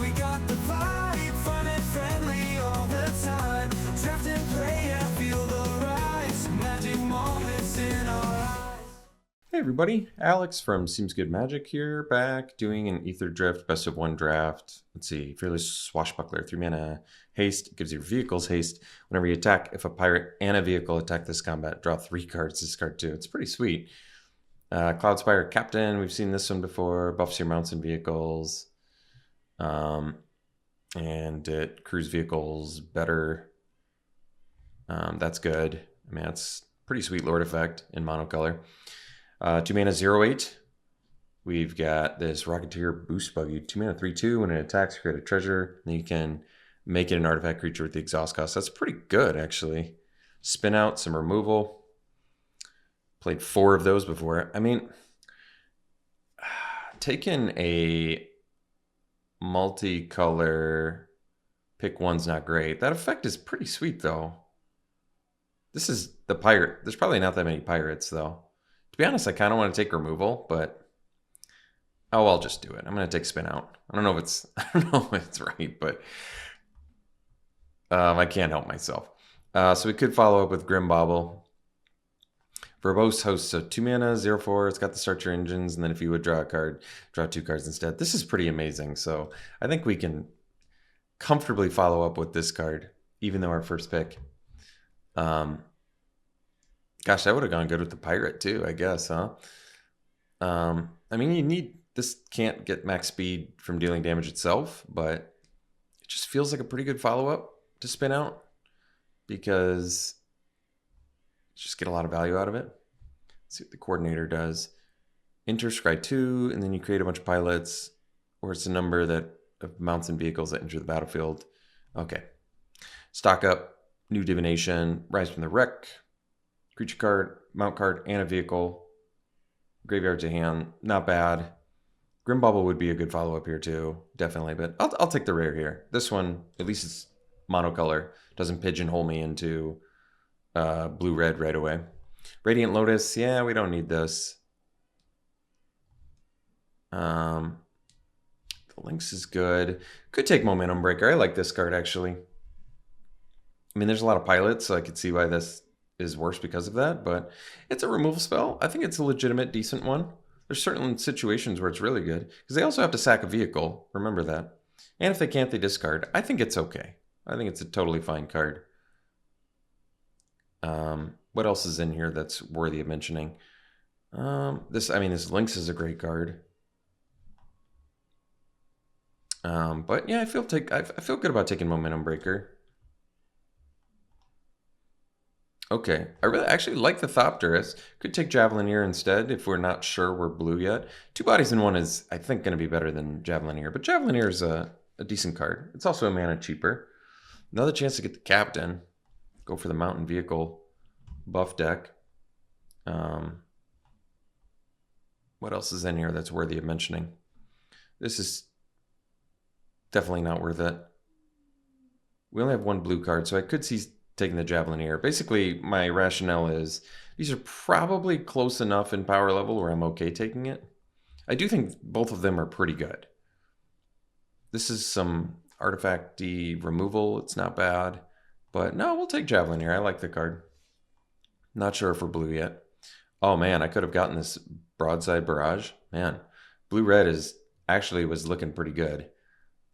We got the vibe, fun and friendly all the time. Draft and play and feel the rise. Magic moments in our eyes. Hey everybody, Alex from SeemsGoodMagic here, back doing an Aetherdrift best of one draft. Let's see, Fearless Swashbuckler, 3 mana haste, gives your vehicles haste. Whenever you attack, if a pirate and a vehicle attack this combat, draw 3 cards, discard 2. It's pretty sweet. Cloudspire Captain, we've seen this one before, buffs your mounts and vehicles. And it crews vehicles better. That's good. I mean, that's pretty sweet Lord effect in monocolor. 2 mana 0/8. We've got this Rocketeer Boost Buggy. 2 mana 3/2. When it attacks, create a treasure. Then you can make it an artifact creature with the exhaust cost. That's pretty good, actually. Spin out, some removal. Played 4 of those before. I mean, taking a multicolor pick one's not great. That effect is pretty sweet, though. This is the pirate. There's probably not that many pirates, though. To be honest, I kind of want to take removal, but I'll just do it. I'm going to take spin out. I don't know if it's right, but I can't help myself. So we could follow up with Grim Bauble. Verbose hosts a 2 mana 0/4. It's got the start your engines, and then if you would draw a card, draw 2 cards instead. This is pretty amazing. So I think we can comfortably follow up with this card, even though our first pick. Gosh, that would have gone good with the pirate too, I guess, huh? I mean, this can't get max speed from dealing damage itself, but it just feels like a pretty good follow-up to spin out because you just get a lot of value out of it. Let's see what the coordinator does. Enter scry 2, and then you create a bunch of pilots, or it's a number of mounts and vehicles that enter the battlefield. Okay. Stock up, new divination, rise from the wreck. Creature card, mount card, and a vehicle. Graveyard to hand, not bad. Grim Bauble would be a good follow-up here too, definitely. But I'll take the rare here. This one, at least it's monocolor, doesn't pigeonhole me into blue-red right away. Radiant Lotus, yeah, we don't need this. The Lynx is good. Could take Momentum Breaker. I like this card actually. I mean, there's a lot of pilots, so I could see why this is worse because of that, but it's a removal spell. I think it's a legitimate, decent one. There's certain situations where it's really good, because they also have to sack a vehicle. Remember that. And if they can't, they discard. I think it's okay. I think it's a totally fine card. What else is in here that's worthy of mentioning? This Lynx is a great card. But yeah, I feel good about taking Momentum Breaker. Okay, I really actually like the Thopterus. Could take Javelineer instead if we're not sure we're blue yet. 2 bodies in 1 is, I think, going to be better than Javelineer, but Javelineer is a decent card. It's also a mana cheaper. Another chance to get the Captain. Go for the Mountain Vehicle buff deck. What else is in here that's worthy of mentioning? This is definitely not worth it. We only have 1 blue card, so I could see taking the Javelineer. Basically, my rationale is these are probably close enough in power level where I'm okay taking it. I do think both of them are pretty good. This is some artifact-y removal. It's not bad. But no, we'll take Javelineer. I like the card. Not sure if we're blue yet. Oh man, I could have gotten this Broadside Barrage. Man, blue-red was looking pretty good.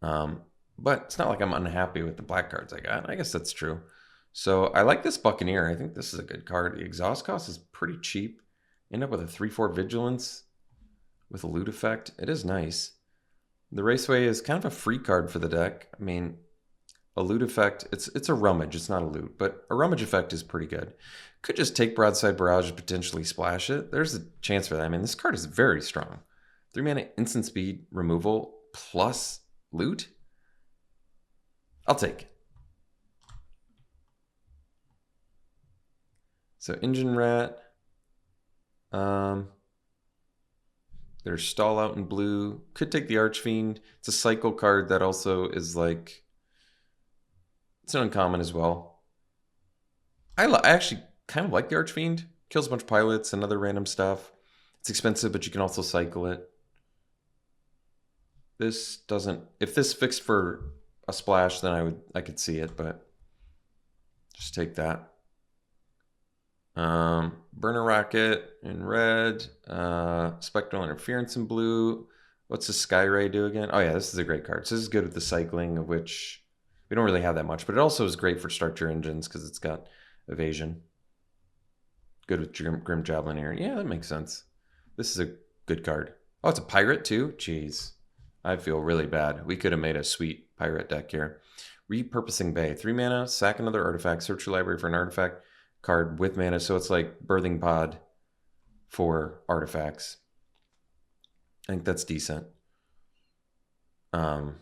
But it's not like I'm unhappy with the black cards I got. I guess that's true. So I like this Buccaneer. I think this is a good card. The exhaust cost is pretty cheap. End up with a 3/4 Vigilance with a loot effect. It is nice. The Raceway is kind of a free card for the deck. I mean, a loot effect, it's a rummage. It's not a loot, but a rummage effect is pretty good. Could just take Broadside Barrage and potentially splash it. There's a chance for that. I mean, this card is very strong. 3 mana instant speed removal plus loot. I'll take it. So Engine Rat. There's Stall Out in blue. Could take the Archfiend. It's a cycle card that also is like, it's an uncommon as well. I actually kind of like the Archfiend. Kills a bunch of pilots and other random stuff. It's expensive, but you can also cycle it. This doesn't, if this fixed for a splash, then I could see it, but just take that. Burner Rocket in red, Spectral Interference in blue. What's the Sky Ray do again? Oh yeah, this is a great card. So this is good with the cycling, of which we don't really have that much, but it also is great for Structure Engines because it's got evasion. Good with Grim Javelin. Yeah, that makes sense. This is a good card. Oh, it's a pirate too? Jeez. I feel really bad. We could have made a sweet pirate deck here. Repurposing Bay. 3 mana, sack another artifact, search your library for an artifact card with mana. So it's like Birthing Pod for artifacts. I think that's decent. But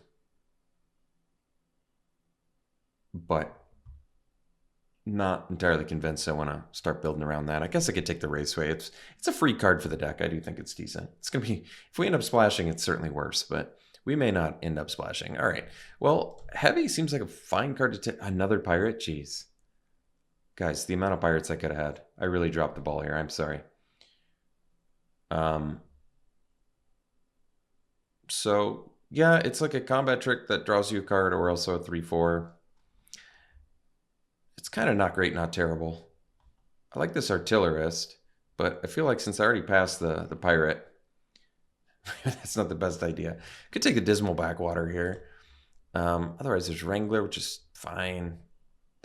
not entirely convinced I want to start building around that. I guess I could take the Raceway. It's a free card for the deck. I do think it's decent. It's going to be, if we end up splashing, it's certainly worse, but we may not end up splashing. All right. Well, Heavy seems like a fine card to take. Another pirate? Jeez. Guys, the amount of pirates I could have had. I really dropped the ball here. I'm sorry. So, yeah, it's like a combat trick that draws you a card or also a 3/4. It's kind of not great, not terrible. I like this Artillerist, but I feel like since I already passed the pirate, that's not the best idea. Could take the Dismal Backwater here. Otherwise, there's Wrangler, which is fine.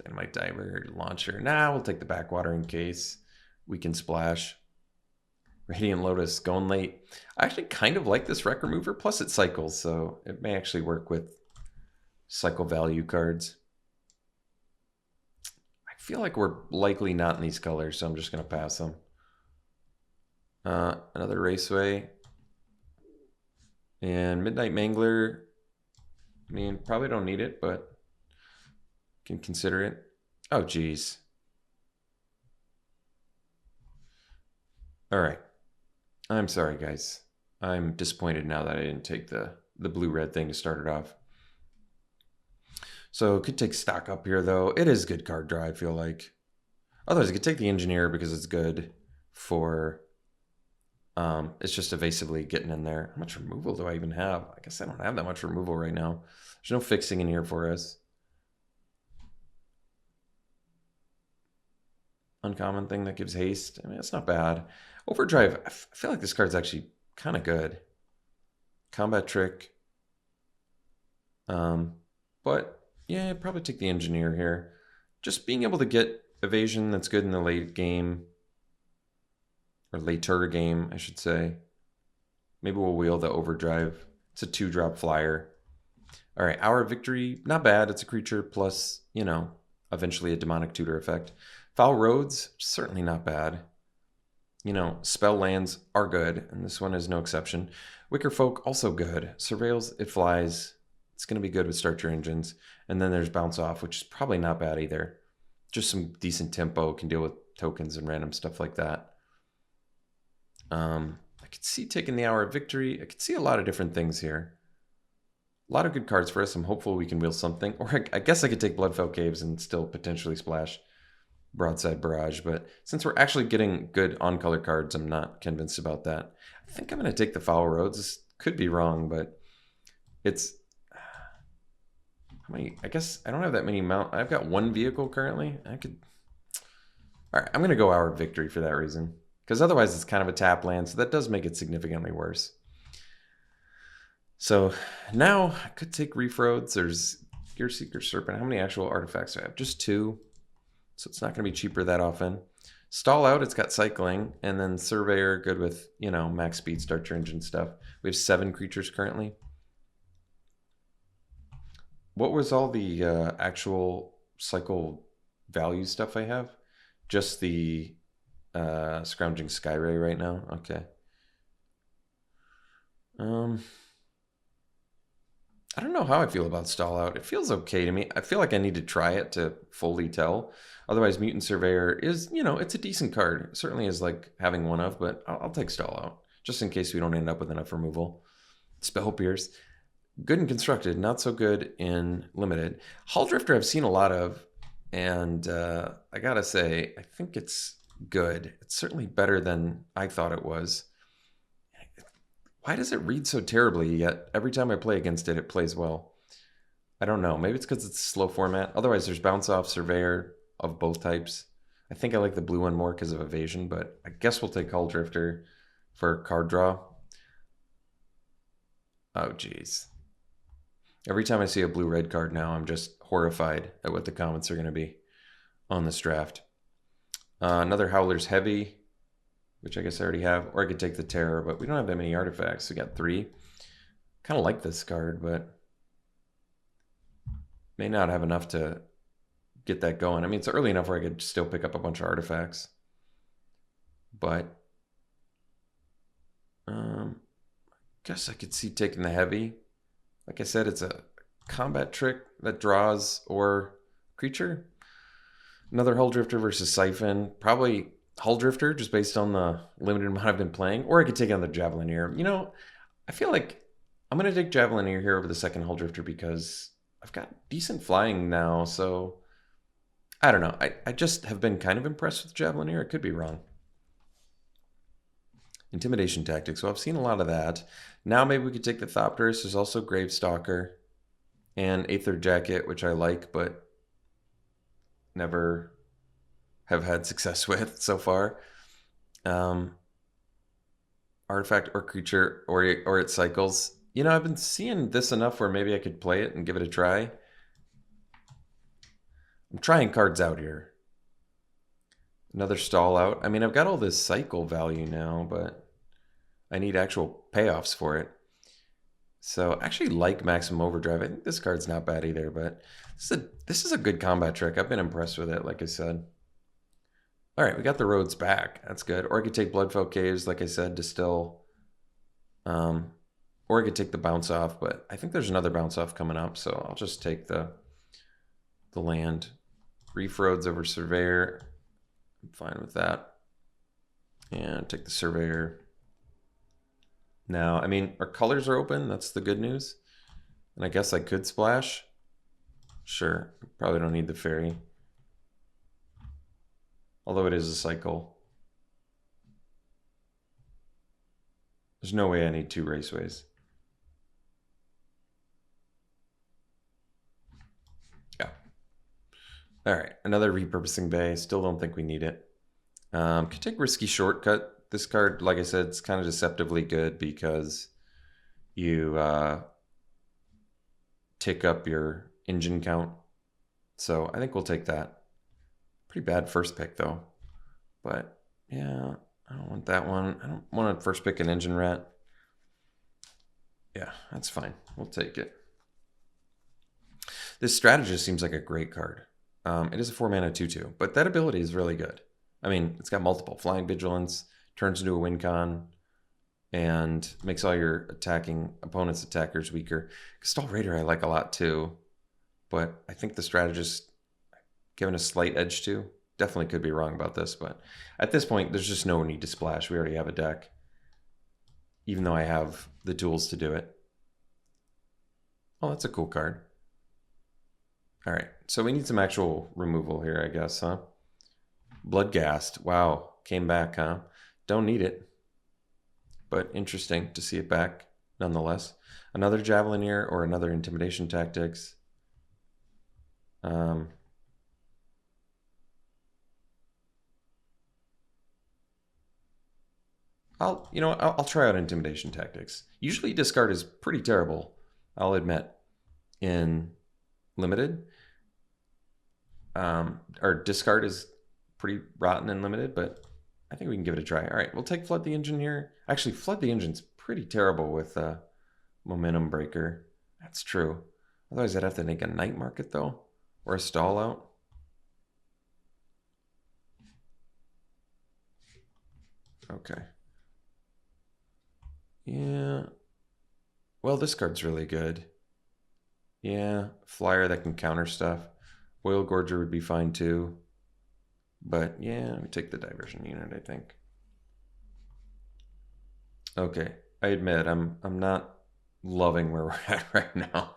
Dynamite Diver, Launcher. Nah, we'll take the Backwater in case we can splash. Radiant Lotus going late. I actually kind of like this Wreck Remover, plus it cycles, so it may actually work with cycle value cards. I feel like we're likely not in these colors, so I'm just going to pass them. Another Raceway. And Midnight Mangler. I mean, probably don't need it, but can consider it. Oh, geez. All right. I'm sorry, guys. I'm disappointed now that I didn't take the blue-red thing to start it off. So could take stock up here, though. It is good card draw, I feel like. Otherwise, I could take the Engineer because it's good for... it's just evasively getting in there. How much removal do I even have? I guess I don't have that much removal right now. There's no fixing in here for us. Uncommon thing that gives haste. I mean, it's not bad. Overdrive, I feel like this card's actually kind of good. Combat trick. But yeah, I'd probably take the Engineer here. Just being able to get evasion that's good in the late game. Or later game, I should say. Maybe we'll wheel the Overdrive. It's a 2-drop flyer. All right, Hour of Victory, not bad. It's a creature plus, you know, eventually a demonic tutor effect. Foul Roads, certainly not bad. You know, spell lands are good, and this one is no exception. Wicker Folk, also good. Surveils, it flies. It's going to be good with Start Your Engines. And then there's Bounce Off, which is probably not bad either. Just some decent tempo, can deal with tokens and random stuff like that. I could see taking the Hour of Victory. I could see a lot of different things here. A lot of good cards for us. I'm hopeful we can wheel something. Or I guess I could take Bloodfell Caves and still potentially splash Broadside Barrage. But since we're actually getting good on-color cards, I'm not convinced about that. I think I'm going to take the Foul Roads. This could be wrong, but it's... How many? I guess I don't have that many mount. I've got one vehicle currently. I could... All right, I'm going to go Hour of Victory for that reason. Because otherwise it's kind of a tap land, so that does make it significantly worse. So now I could take Reef Roads. There's Gear Seeker Serpent. How many actual artifacts do I have? Just 2. So it's not going to be cheaper that often. Stall Out, it's got cycling. And then Surveyor, good with, you know, max speed, Start Your Engine stuff. We have 7 creatures currently. What was all the actual cycle value stuff I have? Just the... Scrounging Skyray right now. Okay. I don't know how I feel about Stall Out. It feels okay to me. I feel like I need to try it to fully tell. Otherwise, Mutant Surveyor is, you know, it's a decent card. It certainly is like having one of, but I'll take Stall Out just in case we don't end up with enough removal. Spell Pierce. Good and constructed, not so good in limited. Hull Drifter I've seen a lot of, and I gotta say, I think it's good. It's certainly better than I thought it was. Why does it read so terribly, yet every time I play against it, it plays well? I don't know. Maybe it's because it's a slow format. Otherwise, there's Bounce Off, Surveyor of both types. I think I like the blue one more because of evasion, but I guess we'll take Hull Drifter for card draw. Oh, geez. Every time I see a blue-red card now, I'm just horrified at what the comments are going to be on this draft. Another Howler's Heavy, which I guess I already have. Or I could take the Terror, but we don't have that many artifacts. We got 3. Kind of like this card, but may not have enough to get that going. I mean, it's early enough where I could still pick up a bunch of artifacts. But I guess I could see taking the Heavy. Like I said, it's a combat trick that draws or creature. Another Hull Drifter versus Siphon. Probably Hull Drifter, just based on the limited amount I've been playing. Or I could take on the Javelineer. You know, I feel like I'm going to take Javelineer here over the second Hull Drifter because I've got decent flying now. So, I don't know. I just have been kind of impressed with Javelineer. I could be wrong. Intimidation Tactics. Well, I've seen a lot of that. Now maybe we could take the Thopterus. There's also Gravestalker and Aether Jacket, which I like, but never have had success with so far. Artifact or creature, or it cycles. You know, I've been seeing this enough where maybe I could play it and give it a try. I'm trying cards out here. Another stall out. I mean, I've got all this cycle value now, but I need actual payoffs for it. So I actually like Maximum Overdrive. I think this card's not bad either, but this is a good combat trick. I've been impressed with it, like I said. All right, we got the roads back. That's good. Or I could take Bloodfell Caves, like I said, Distill. Or I could take the Bounce Off, but I think there's another Bounce Off coming up, so I'll just take the land. Reef Roads over Surveyor. I'm fine with that. And take the Surveyor. Now, I mean, our colors are open. That's the good news. And I guess I could splash. Sure. Probably don't need the Fairy. Although it is a cycle. There's no way I need 2 Raceways. Yeah. All right. Another Repurposing Bay. Still don't think we need it. Could take Risky Shortcut. This card, like I said, it's kind of deceptively good because you tick up your engine count. So I think we'll take that. Pretty bad first pick, though. But, yeah, I don't want that one. I don't want to first pick an Engine Rat. Yeah, that's fine. We'll take it. This Strategist seems like a great card. It is a 4-mana 2/2, but that ability is really good. I mean, it's got multiple. Flying Vigilance, turns into a win con, and makes all your opponent's attackers weaker. Gestalt Raider I like a lot too, but I think the Strategist given a slight edge to. Definitely could be wrong about this, but at this point, there's just no need to splash. We already have a deck, even though I have the tools to do it. Oh, that's a cool card. All right, so we need some actual removal here, I guess, huh? Bloodghast. Wow, came back, huh? Don't need it, but interesting to see it back nonetheless. Another Javelineer or another Intimidation Tactics. I'll try out Intimidation Tactics. Usually discard is pretty terrible, I'll admit, in limited. Or discard is pretty rotten in limited, but I think we can give it a try. All right, we'll take Flood the Engine here. Actually, Flood the Engine's pretty terrible with Momentum Breaker. That's true. Otherwise, I'd have to make a Night Market, though, or a Stall Out. Okay. Yeah. Well, this card's really good. Yeah, Flyer that can counter stuff. Oil Gorger would be fine, too. But, yeah, we take the Diversion Unit, I think. Okay, I admit, I'm not loving where we're at right now.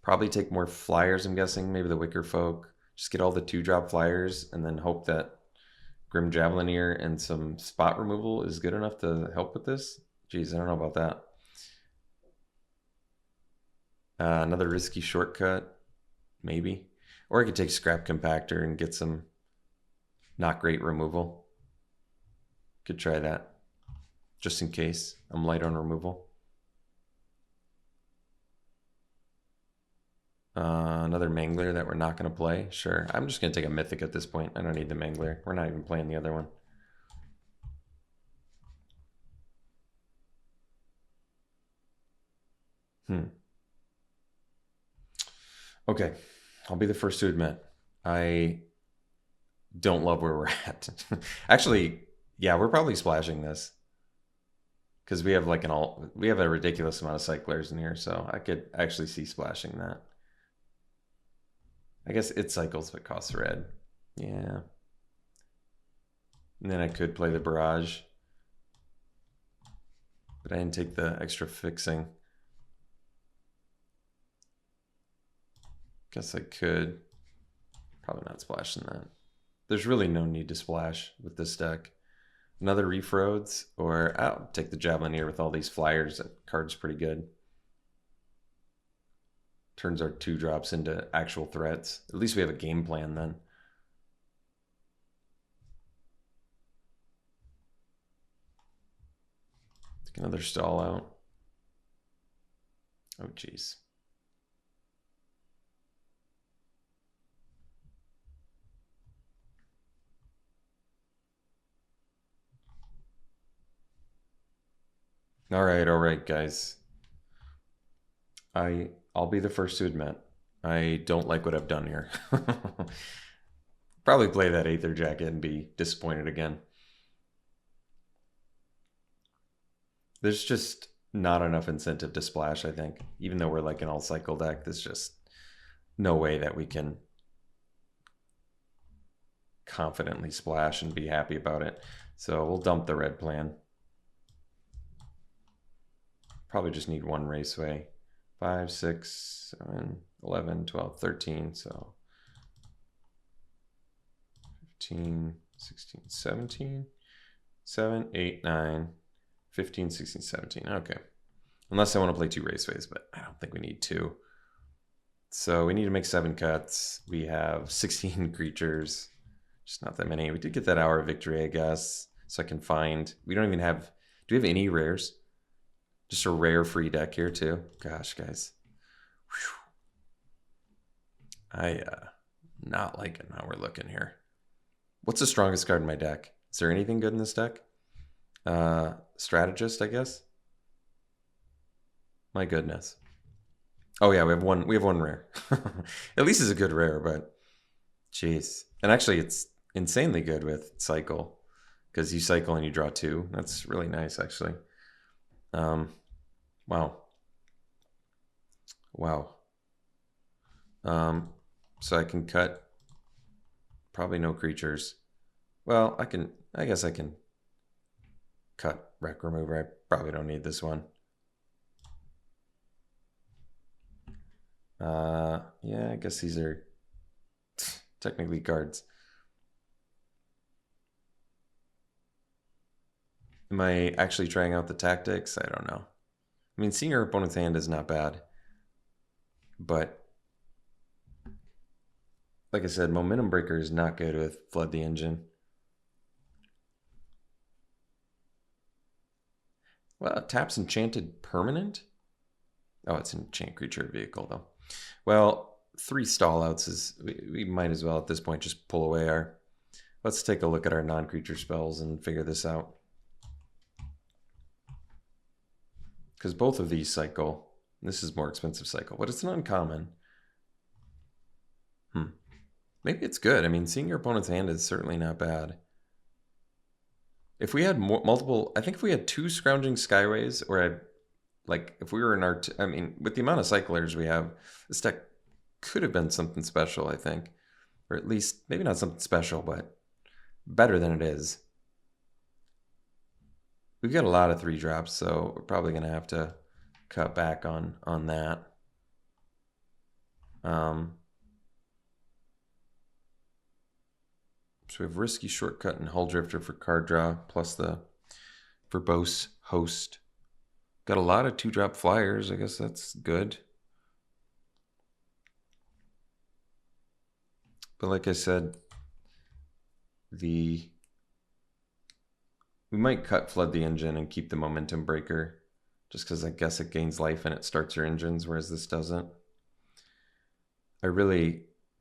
Probably take more Flyers, I'm guessing. Maybe the Wicker Folk. Just get all the 2-drop Flyers and then hope that Grim Javelineer and some spot removal is good enough to help with this. Jeez, I don't know about that. Another risky shortcut, maybe. Or I could take Scrap Compactor and get some not great removal. Could try that, just in case I'm light on removal. Another Mangler that we're not going to play. Sure, I'm just going to take a Mythic at this point. I don't need the Mangler. We're not even playing the other one. Okay, I'll be the first to admit I don't love where we're at. Actually, yeah, we're probably splashing this because we have like we have a ridiculous amount of cyclers in here, so I could actually see splashing that. I guess it cycles but costs red. Yeah. And then I could play the barrage, but I didn't take the extra fixing. Guess I could. Probably not splashing that. There's really no need to splash with this deck. Another Reef Roads, or I'll take the Javelineer with all these flyers. That card's pretty good. Turns our 2-drops into actual threats. At least we have a game plan then. Take another stall out. Oh, jeez. All right, guys. I'll be the first to admit I don't like what I've done here. Probably play that Aether Jacket and be disappointed again. There's just not enough incentive to splash, I think. Even though we're like an all-cycle deck, there's just no way that we can confidently splash and be happy about it. So we'll dump the red plan. Probably just need one Raceway. 5, 6, 7, 11, 12, 13, so 15, 16, 17, 7, 8, 9, 15, 16, 17. Okay. Unless I want to play 2 Raceways, but I don't think we need 2. So we need to make 7 cuts. We have 16 creatures. Just not that many. We did get that Hour of Victory, I guess. So I can find... We don't even have... Do we have any rares? Just a rare free deck here too. Gosh, guys. Whew. Not liking how we're looking here. What's the strongest card in my deck? Is there anything good in this deck? Strategist, I guess. My goodness. Oh yeah, we have one rare. At least it's a good rare, but jeez. And actually it's insanely good with cycle. Because you cycle and you draw 2. That's really nice actually. Wow. So I can cut probably no creatures. Well, I guess I can cut Wreck Remover. I probably don't need this one. Yeah, I guess these are technically cards. Am I actually trying out the tactics? I don't know. I mean, seeing your opponent's hand is not bad. But, like I said, Momentum Breaker is not good with Flood the Engine. Well, it taps Enchanted Permanent? Oh, it's an Enchant Creature Vehicle, though. Well, 3 stallouts is... We might as well, at this point, just pull away our... Let's take a look at our non-creature spells and figure this out. Because both of these cycle. This is more expensive cycle, but it's an uncommon. Maybe it's good. I mean, seeing your opponent's hand is certainly not bad. If we had multiple... I think if we had 2 Scrounging Skyways, or like, if we were in our... I mean, with the amount of cyclers we have, this deck could have been something special, I think. Or at least, maybe not something special, but better than it is. We've got a lot of 3-drops, so we're probably going to have to cut back on that. So we have Risky Shortcut and Hull Drifter for card draw, plus the verbose Host. Got a lot of 2-drop flyers. I guess that's good. But like I said, we might cut Flood the Engine and keep the Momentum Breaker, just because I guess it gains life and it starts your engines, whereas this doesn't.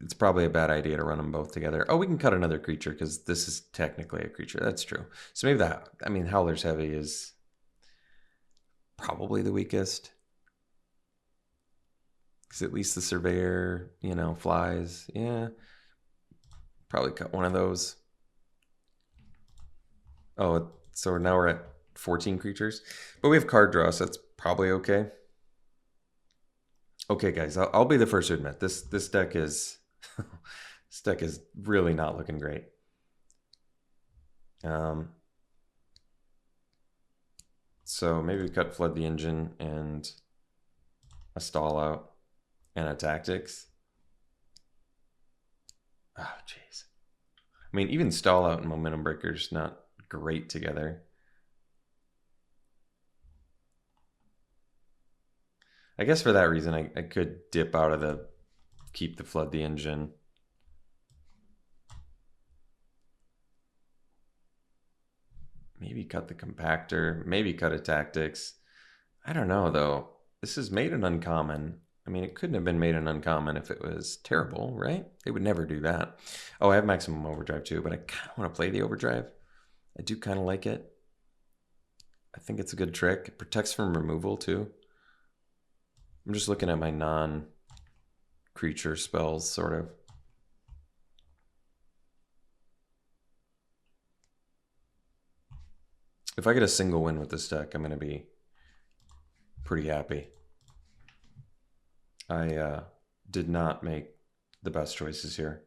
It's probably a bad idea to run them both together. Oh, we can cut another creature because this is technically a creature. That's true. So maybe Howler's Heavy is probably the weakest. Because at least the Surveyor, flies. Yeah. Probably cut one of those. Oh, so now we're at 14 creatures. But we have card draw, so that's probably okay. Okay, guys, I'll be the first to admit this deck is this deck is really not looking great. So maybe we cut Flood the Engine and a Stall Out and a Tactics. Oh, jeez. I mean, even Stall Out and Momentum Breaker's not great together. I guess for that reason, I could dip out of keep the Flood the Engine. Maybe cut the Compactor, maybe cut a Tactics. I don't know, though. This is made an uncommon. I mean, it couldn't have been made an uncommon if it was terrible, right? They would never do that. Oh, I have Maximum Overdrive too, but I kind of want to play the Overdrive. I do kind of like it. I think it's a good trick. It protects from removal too. I'm just looking at my non-creature spells, sort of. If I get a single win with this deck, I'm going to be pretty happy. I did not make the best choices here.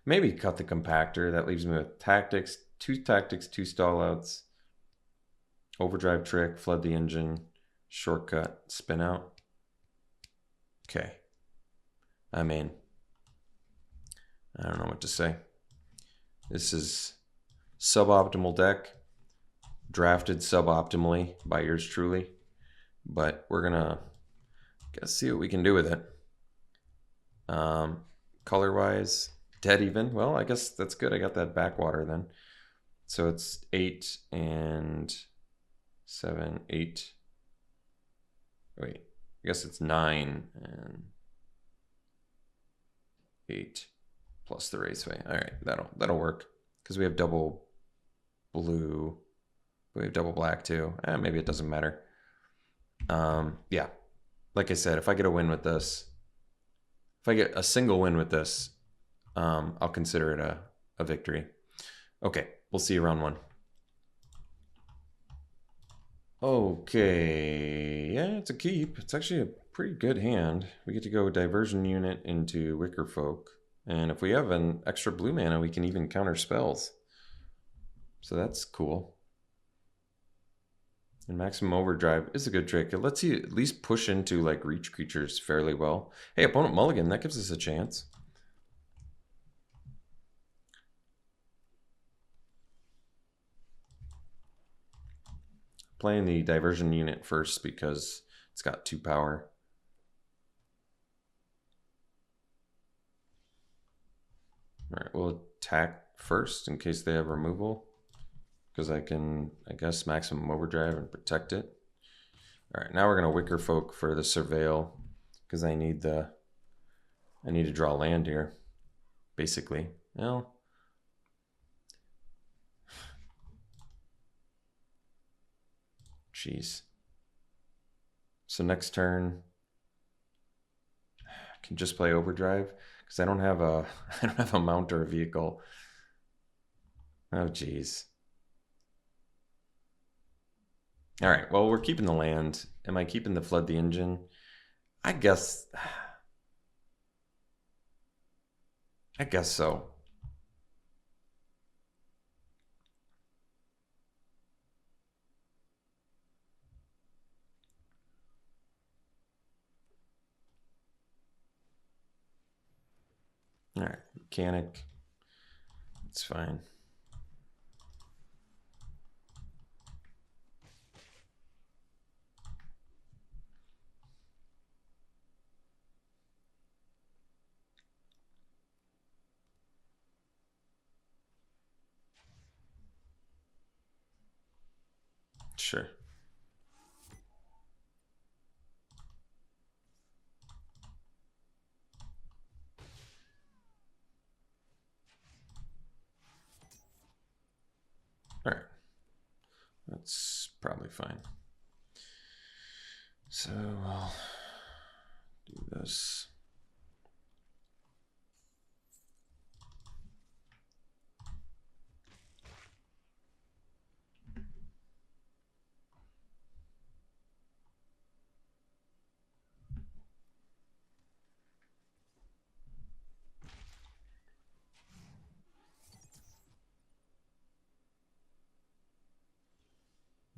Maybe cut the Compactor. That leaves me with Tactics, 2 Tactics, 2 Stallouts, Overdrive Trick, Flood the Engine, Shortcut, Spin Out. Okay. I mean, I don't know what to say. This is suboptimal deck, drafted suboptimally by yours truly, but we're gonna see what we can do with it. Color wise, dead even. Well, I guess that's good. I got that backwater then. So it's 8 and 7, 8. Wait, I guess it's 9 and 8 plus the Raceway. All right, that'll work because we have double blue. We have double black too. Maybe it doesn't matter. Yeah, like I said, if I get a win with this, if I get a single win with this, I'll consider it a victory. Okay, we'll see you round 1. Okay, yeah, it's a keep. It's actually a pretty good hand. We get to go Diversion Unit into Wicker Folk. And if we have an extra blue mana, we can even counter spells. So that's cool. And Maximum Overdrive is a good trick. It lets you at least push into like reach creatures fairly well. Hey, opponent mulligan, that gives us a chance. Playing the Diversion Unit first because it's got 2 power. All right, we'll attack first in case they have removal, because I can, I guess, Maximum Overdrive and protect it. All right, now we're gonna Wicker Folk for the Surveil because I need to draw land here, basically. Well, jeez. So next turn, I can just play Overdrive because I don't have a mount or a vehicle. Oh, jeez. All right, well, we're keeping the land. Am I keeping the Flood the Engine? I guess so. All right, Mechanic. It's fine. Sure. All right. That's probably fine. So I'll do this.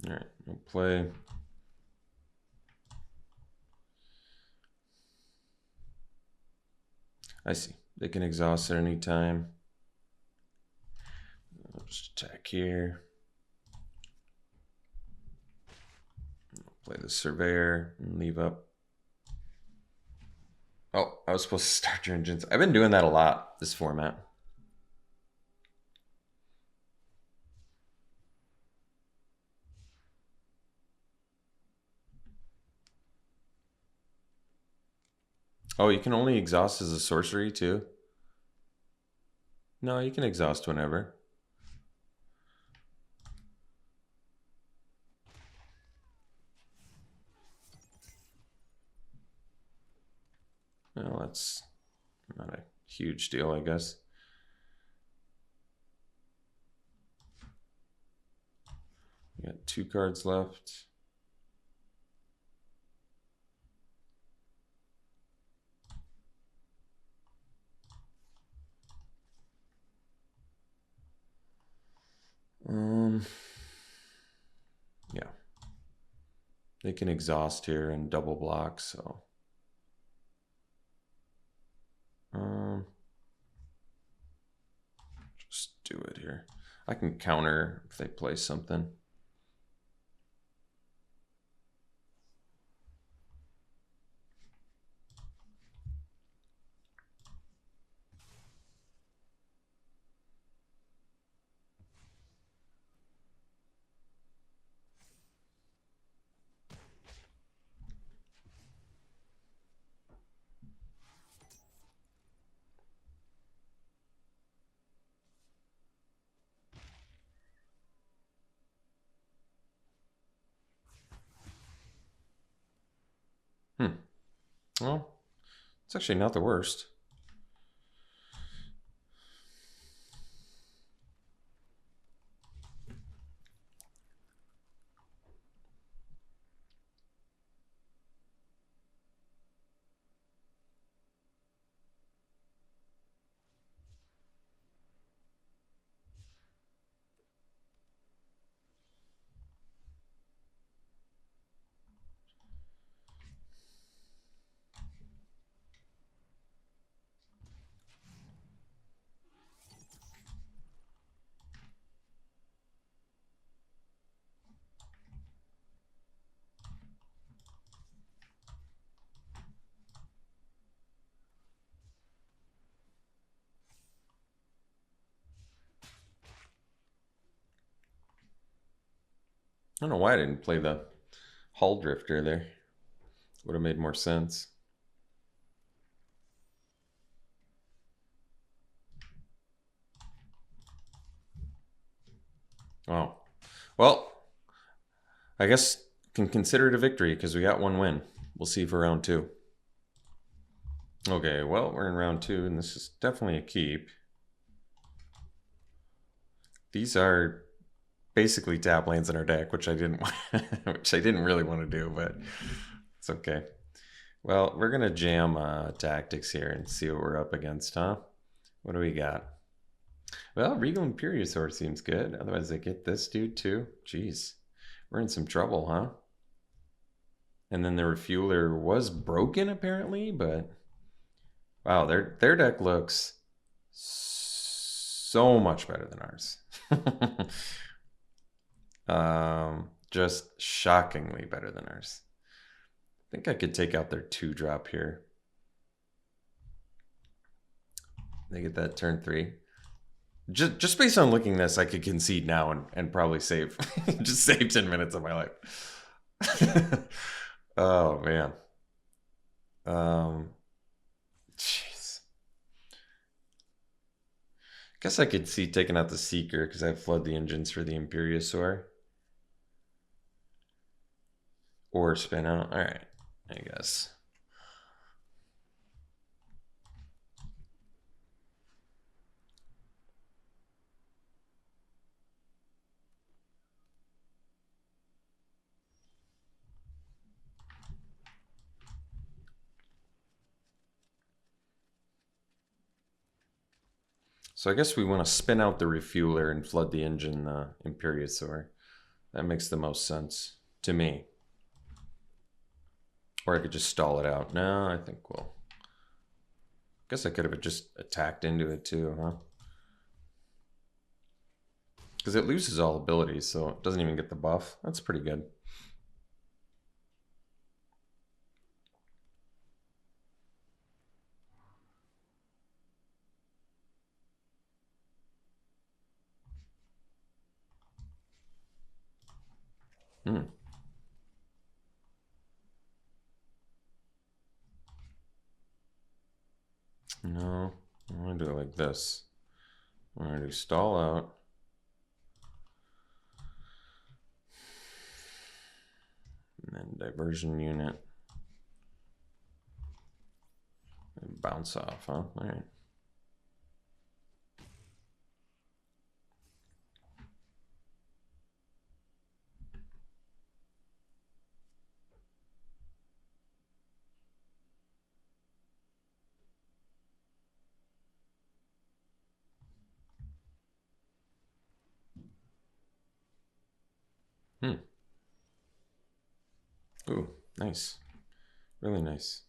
All right, we'll play. I see. They can exhaust at any time. I'll just attack here. I'll play the Surveyor and leave up. Oh, I was supposed to start your engines. I've been doing that a lot, this format. Oh, you can only exhaust as a sorcery too? No, you can exhaust whenever. Well, that's not a huge deal, I guess. We got 2 cards left. Yeah. They can exhaust here and double block, so. Just do it here. I can counter if they play something. Well, it's actually not the worst. I don't know why I didn't play the Hull Drifter there. Would have made more sense. Oh, well, I guess can consider it a victory because we got 1 win. We'll see for round 2. Okay, well, we're in round 2, and this is definitely a keep. These are basically tap lands in our deck, which I didn't, which I didn't really want to do, but it's okay. Well, we're gonna jam tactics here and see what we're up against, huh? What do we got? Well, Regal Imperiosaur seems good. Otherwise, I get this dude too. Jeez, we're in some trouble, huh? And then the Refueler was broken apparently, but wow, their deck looks so much better than ours. Just shockingly better than ours. I think I could take out their 2-drop here. They get that turn 3. Just based on looking this, I could concede now and probably save just save 10 minutes of my life. Oh man. Jeez. Guess I could see taking out the Seeker because I flood the engines for the Imperiosaur. Or spin out. Alright, I guess. So I guess we want to spin out the Refueler and flood the engine Imperiosaur. That makes the most sense to me. Or I could just stall it out. No, I think we'll... Guess I could have just attacked into it too, huh? Because it loses all abilities, so it doesn't even get the buff. That's pretty good. No, I want to do it like this. I want to do stall out. And then diversion unit. And bounce off, huh? All right. Ooh, nice. Really nice.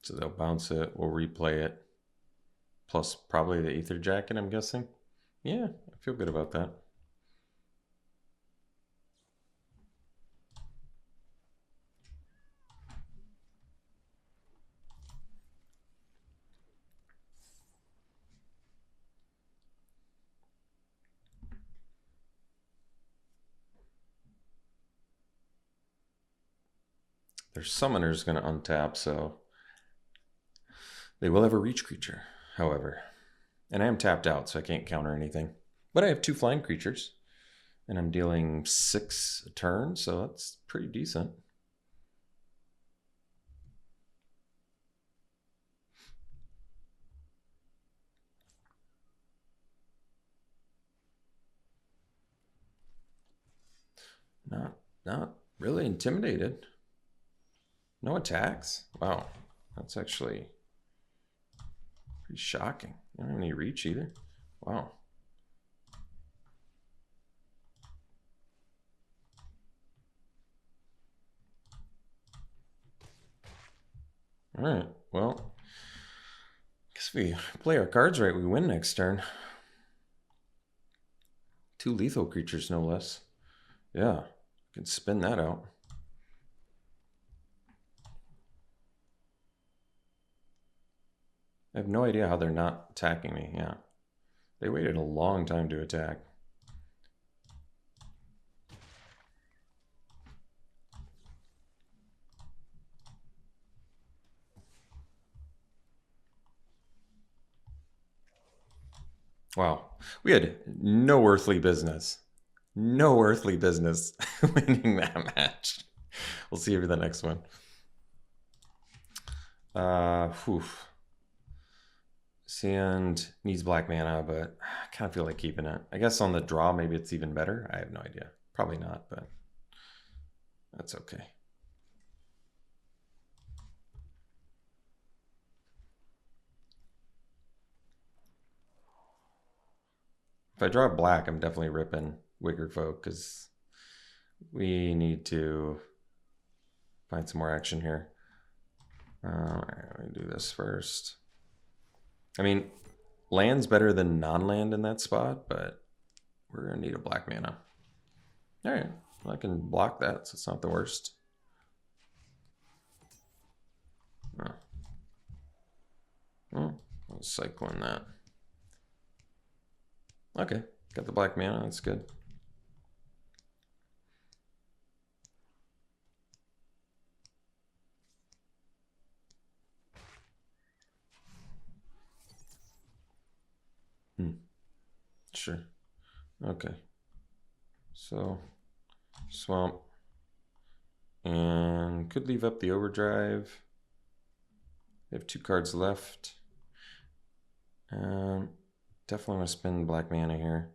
So they'll bounce it, we'll replay it. Plus probably the Aether Jacket, I'm guessing. Yeah, I feel good about that. Their summoner's going to untap, so they will have a reach creature, however. And I am tapped out, so I can't counter anything. But I have 2 flying creatures, and I'm dealing 6 a turn, so that's pretty decent. Not really intimidated. No attacks? Wow, that's actually pretty shocking. I don't have any reach either. Wow. All right, well, guess we play our cards right, we win next turn. 2 lethal creatures, no less. Yeah, can spin that out. I have no idea how they're not attacking me. Yeah, they waited a long time to attack. Wow. We had no earthly business. No earthly business winning that match. We'll see you for the next one. Whew. Sand needs black mana, but I kind of feel like keeping it. I guess on the draw, maybe it's even better. I have no idea. Probably not, but that's okay. If I draw black, I'm definitely ripping Wicker Folk because we need to find some more action here. Let me do this first. I mean, land's better than non-land in that spot, but we're going to need a black mana. All right, well, I can block that, so it's not the worst. Oh, I'll cycling that. Okay, got the black mana, that's good. Sure. Okay. So, swamp. And could leave up the overdrive. They have 2 cards left. Definitely want to spend black mana here.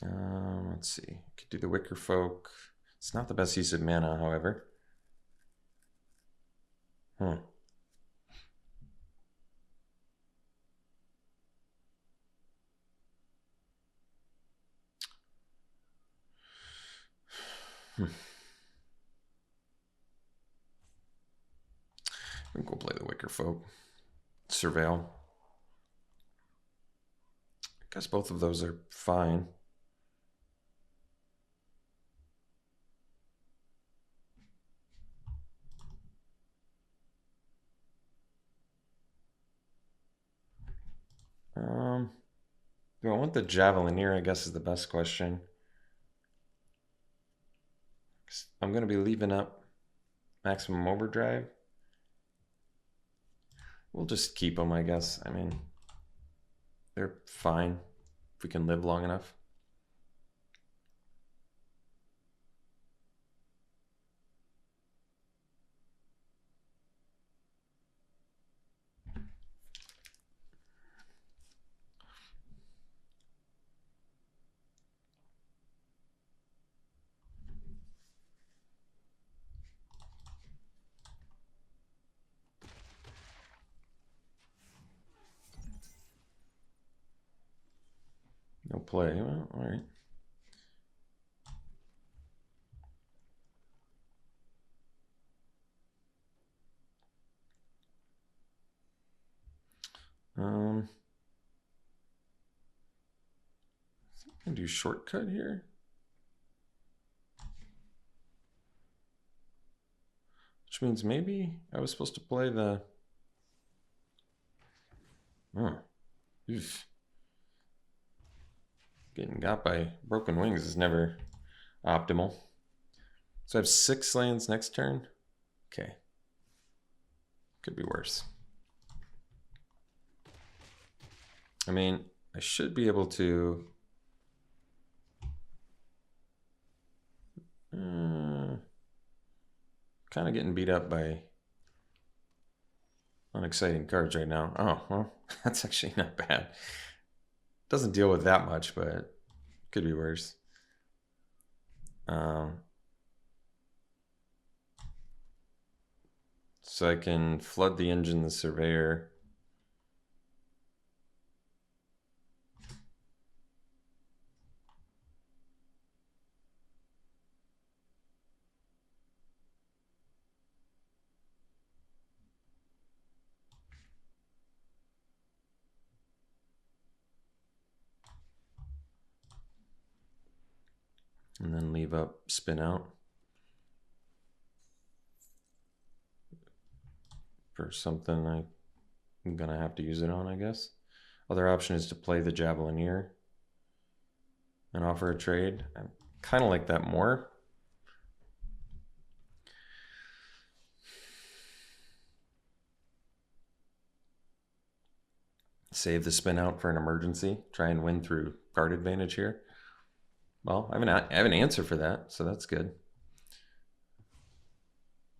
Let's see. Could do the Wicker Folk. It's not the best use of mana, however. I think we'll play the Wicker Folk. Surveil. I guess both of those are fine. Do I want the Javelineer, I guess is the best question. I'm going to be leaving up maximum overdrive. We'll just keep them, I guess. I mean, they're fine if we can live long enough. No play. Well, all right. I think I can do shortcut here. Which means maybe I was supposed to play the... Oof. Getting got by broken wings is never optimal. So I have 6 lands next turn. Okay. Could be worse. I mean, I should be able to... kind of getting beat up by unexciting cards right now. Oh, well, that's actually not bad. Doesn't deal with that much, but could be worse. So I can flood the engine, the surveyor. And then leave up spin out for something I'm gonna have to use it on, I guess. Other option is to play the Javelineer and offer a trade. I kind of like that more. Save the spin out for an emergency. Try and win through card advantage here. Well, I have an answer for that, so that's good.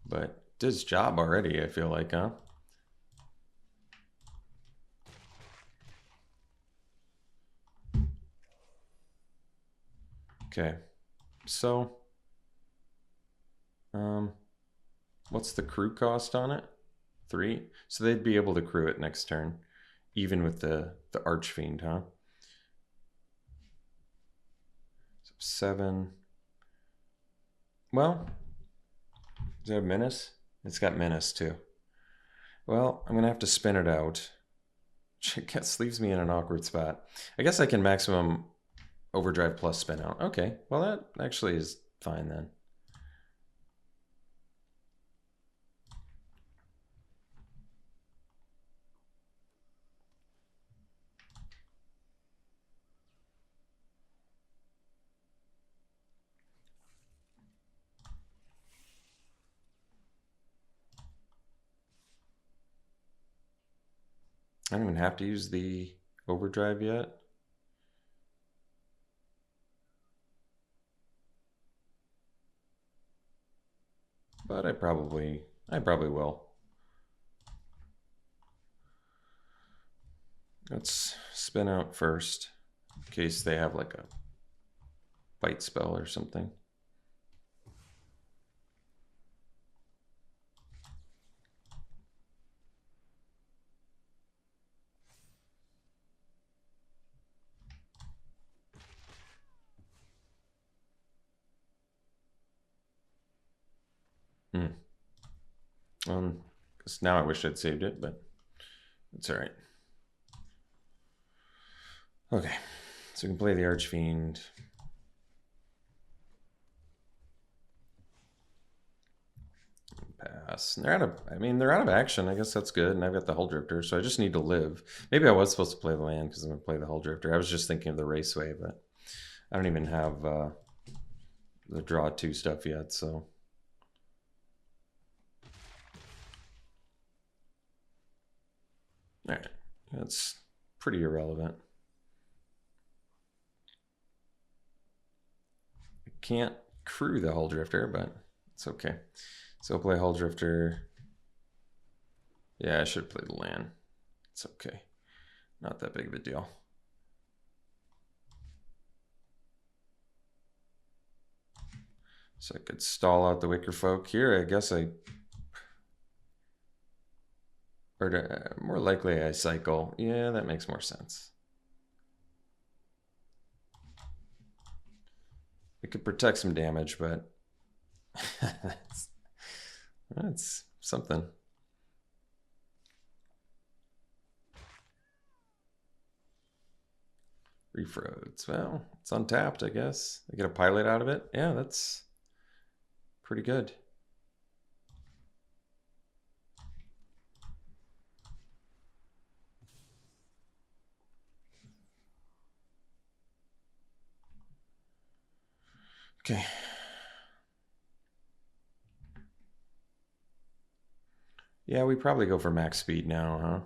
But did its job already, I feel like, huh? Okay, so what's the crew cost on it? 3. So they'd be able to crew it next turn, even with the Archfiend, huh? So 7. Well, does it have Menace? It's got Menace too. Well, I'm gonna have to spin it out, which I guess leaves me in an awkward spot. I guess I can maximum overdrive plus spin out. Okay, well that actually is fine then. I don't even have to use the overdrive yet. But I probably will. Let's spin out first, in case they have like a bite spell or something. Because now I wish I'd saved it, but it's all right. Okay, so we can play the Archfiend. Pass. And they're out of. I mean, they're out of action. I guess that's good. And I've got the Hull Drifter, so I just need to live. Maybe I was supposed to play the land because I'm gonna play the Hull Drifter. I was just thinking of the Raceway, but I don't even have the draw 2 stuff yet. So. All right, that's pretty irrelevant. I can't crew the Hull Drifter, but it's okay. So I'll play Hull Drifter. Yeah, I should play the land. It's okay. Not that big of a deal. So I could stall out the Wicker Folk here. I guess or more likely I cycle. Yeah, that makes more sense. It could protect some damage, but that's something. Reef Roads. Well, it's untapped, I guess. I get a pilot out of it. Yeah, that's pretty good. Okay. Yeah, we probably go for max speed now, huh?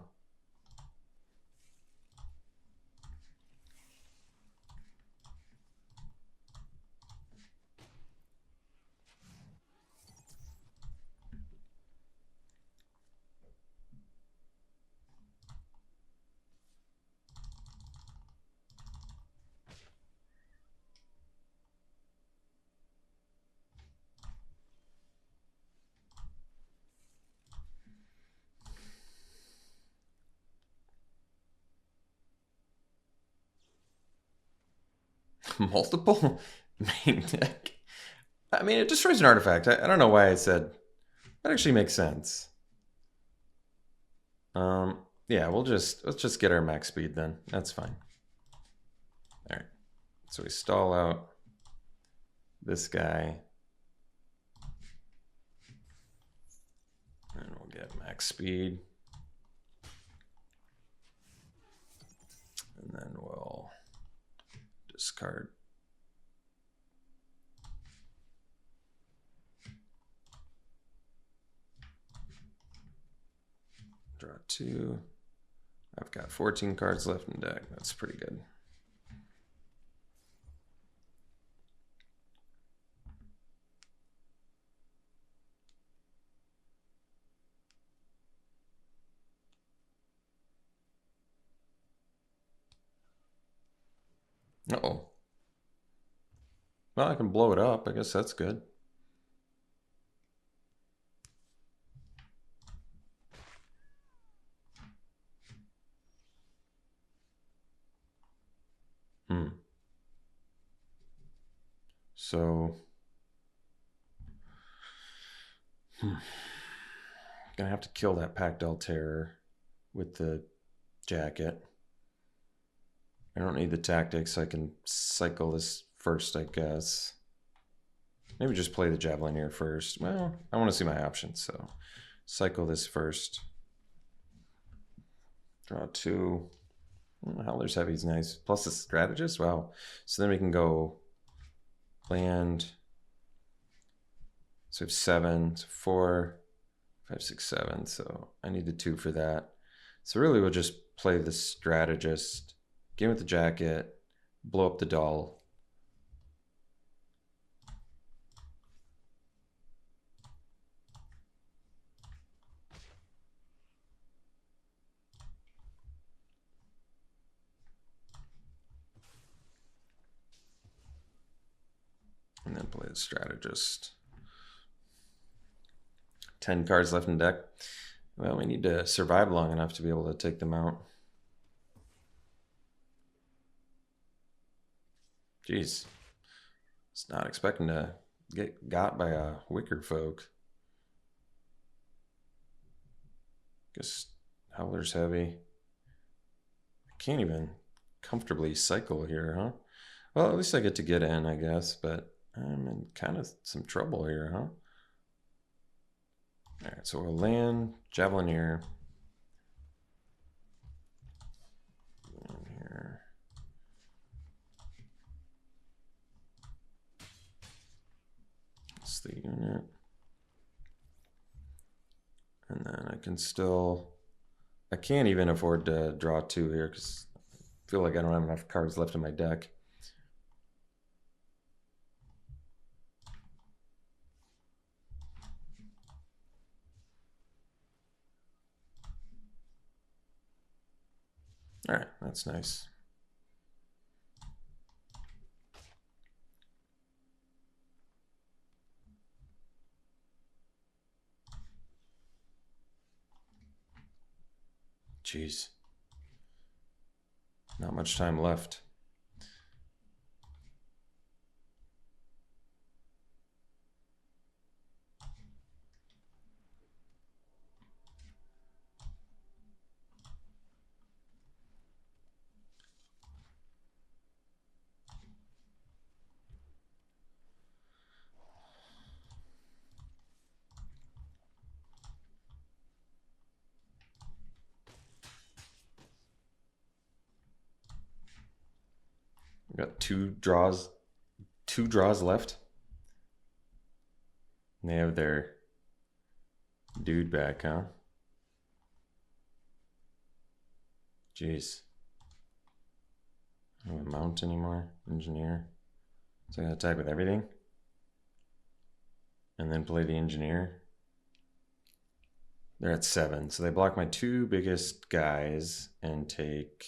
Multiple main deck. I mean, it destroys an artifact. I don't know why I said that. Actually makes sense. Yeah, let's just get our max speed then. That's fine. All right. So we stall out this guy, and we'll get max speed, and then we'll discard. Draw 2. I've got 14 cards left in deck. That's pretty good. Uh-oh. Well, I can blow it up. I guess that's good. So, gonna have to kill that Pactel Terror with the jacket. I don't need the tactics. I can cycle this first, I guess. Maybe just play the Javelin here first. Well, I want to see my options, so cycle this first. Draw 2. Howler's Heavy is nice. Plus the Strategist. Wow. So then we can go land. So we have 7, so 4, 5, 6, 7. So I need the 2 for that. So really we'll just play the Strategist, game with the jacket, blow up the doll. And then play the Strategist. 10 cards left in deck. Well, we need to survive long enough to be able to take them out. Jeez. It's not expecting to get got by a Wicker Folk. Guess Howler's Heavy. I can't even comfortably cycle here, huh? Well, at least I get to get in, I guess, but I'm in kind of some trouble here, huh? All right, so we'll land Javelin here. And here. That's the unit. And then I can still, I can't even afford to draw 2 here because I feel like I don't have enough cards left in my deck. All right, that's nice. Jeez. Not much time left. We got two draws left. And they have their dude back, huh? Jeez. I don't have a mount anymore. Engineer. So I gotta attack with everything. And then play the engineer. They're at 7. So they block my 2 biggest guys and take.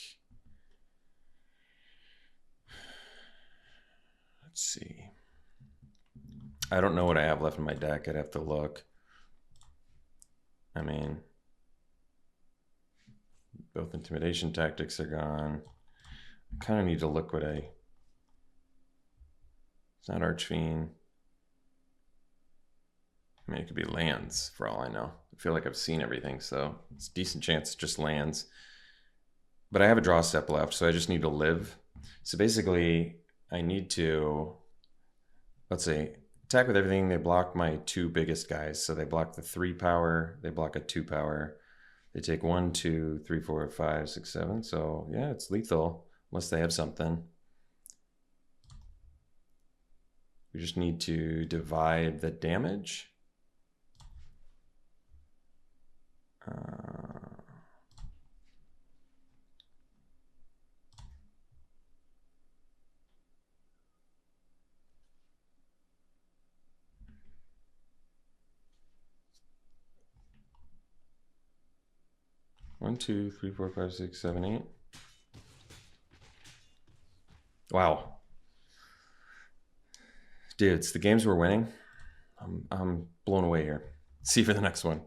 Let's see. I don't know what I have left in my deck. I'd have to look. I mean, both intimidation tactics are gone. I kind of need to liquidate. It's not Archfiend. I mean, it could be lands for all I know. I feel like I've seen everything, so it's a decent chance it's just lands. But I have a draw step left, so I just need to live. So basically, I need to, let's see, attack with everything. They block my 2 biggest guys. So they block the 3 power, they block a 2 power. They take 1, 2, 3, 4, 5, 6, 7. So yeah, it's lethal unless they have something. We just need to divide the damage. 1, 2, 3, 4, 5, 6, 7, 8. Wow. Dudes, the games we're winning, I'm blown away here. See you for the next one.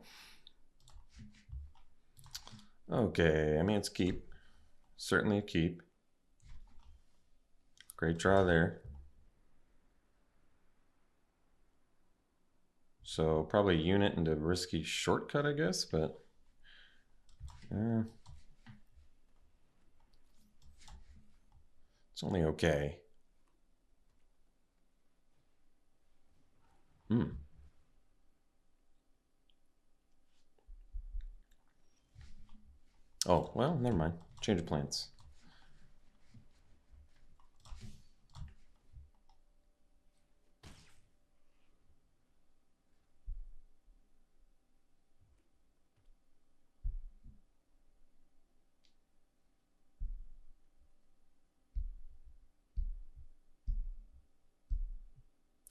Okay, I mean, it's keep. Certainly a keep. Great draw there. So probably unit into risky shortcut, I guess, but it's only okay. Oh, well, never mind. Change of plans.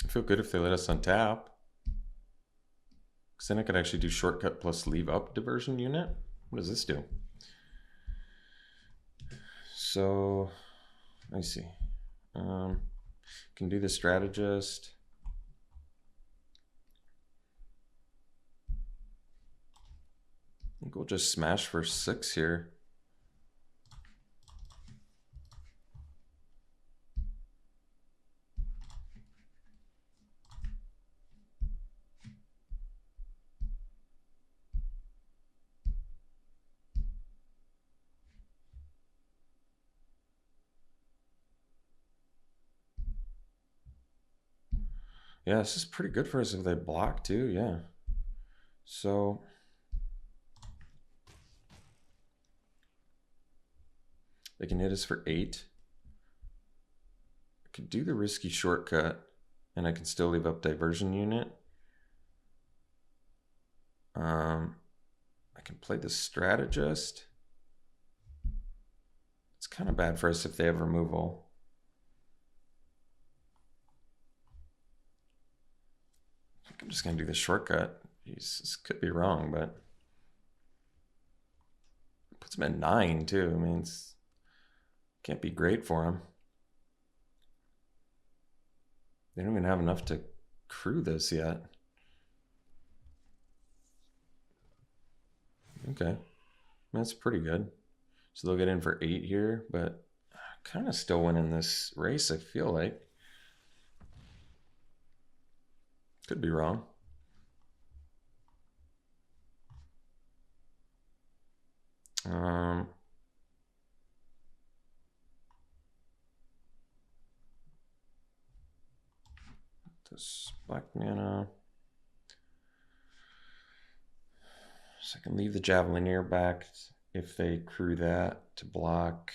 I feel good if they let us untap. Because then I could actually do shortcut plus leave up diversion unit. What does this do? So, let me see. Can do the strategist. I think we'll just smash for 6 here. Yeah, this is pretty good for us if they block too, yeah. So they can hit us for 8. I could do the risky shortcut and I can still leave up diversion unit. I can play the strategist. It's kind of bad for us if they have removal. I think I'm just gonna do the shortcut. Jeez, this could be wrong, but it puts him at 9 too. I mean, it's can't be great for him. They don't even have enough to crew this yet. Okay, that's pretty good. So they'll get in for 8 here, but kind of still winning this race, I feel like. Could be wrong. This black mana. So I can leave the Javelineer back if they crew that to block.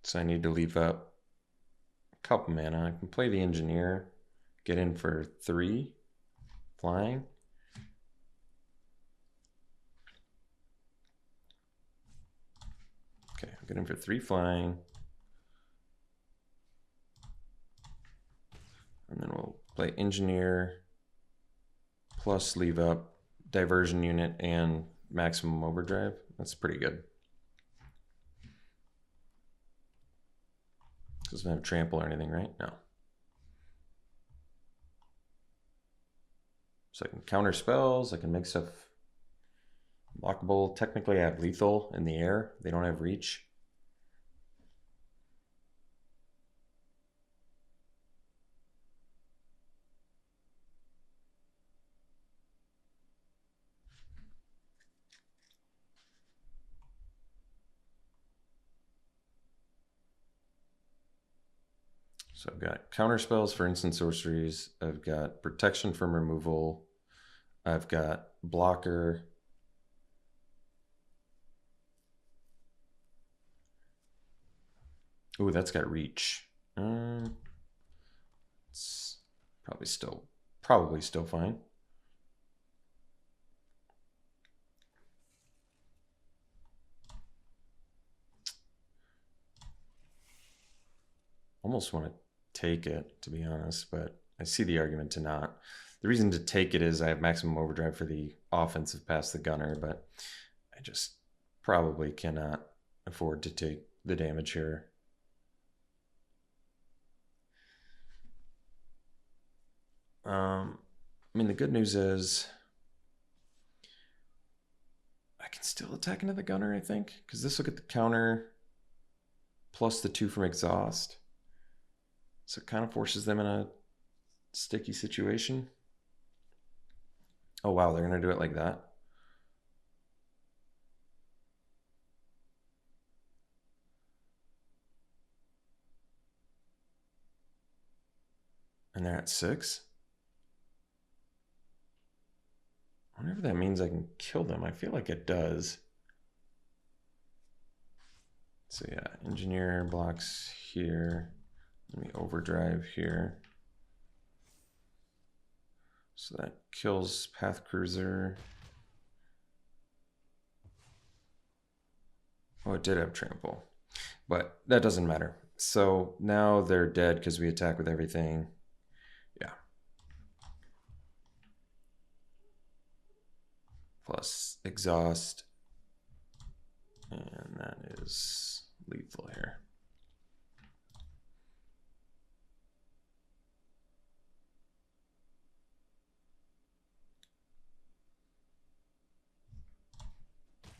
So I need to leave up a couple mana. I can play the Engineer, get in for 3 flying. Okay, I'll get in for 3 flying. And then we'll play Engineer plus leave up diversion unit and maximum overdrive. That's pretty good. Doesn't have trample or anything, right? No. So I can counter spells, I can make stuff blockable. Technically I have lethal in the air. They don't have reach. So I've got counter spells for instant sorceries. I've got protection from removal. I've got blocker. Ooh, that's got reach. It's probably still fine. Almost want to take it, to be honest, but I see the argument to not. The reason to take it is I have maximum overdrive for the offensive past the gunner, but I just probably cannot afford to take the damage here. I mean, the good news is I can still attack into the gunner, I think, because this will get the counter plus the 2 from exhaust. So it kind of forces them in a sticky situation. Oh, wow, they're going to do it like that. And they're at 6. I wonder if that means I can kill them. I feel like it does. So yeah, engineer blocks here. Let me overdrive here. So that kills Path Cruiser. Oh, it did have trample, but that doesn't matter. So now they're dead because we attack with everything. Yeah. Plus exhaust. And that is lethal here.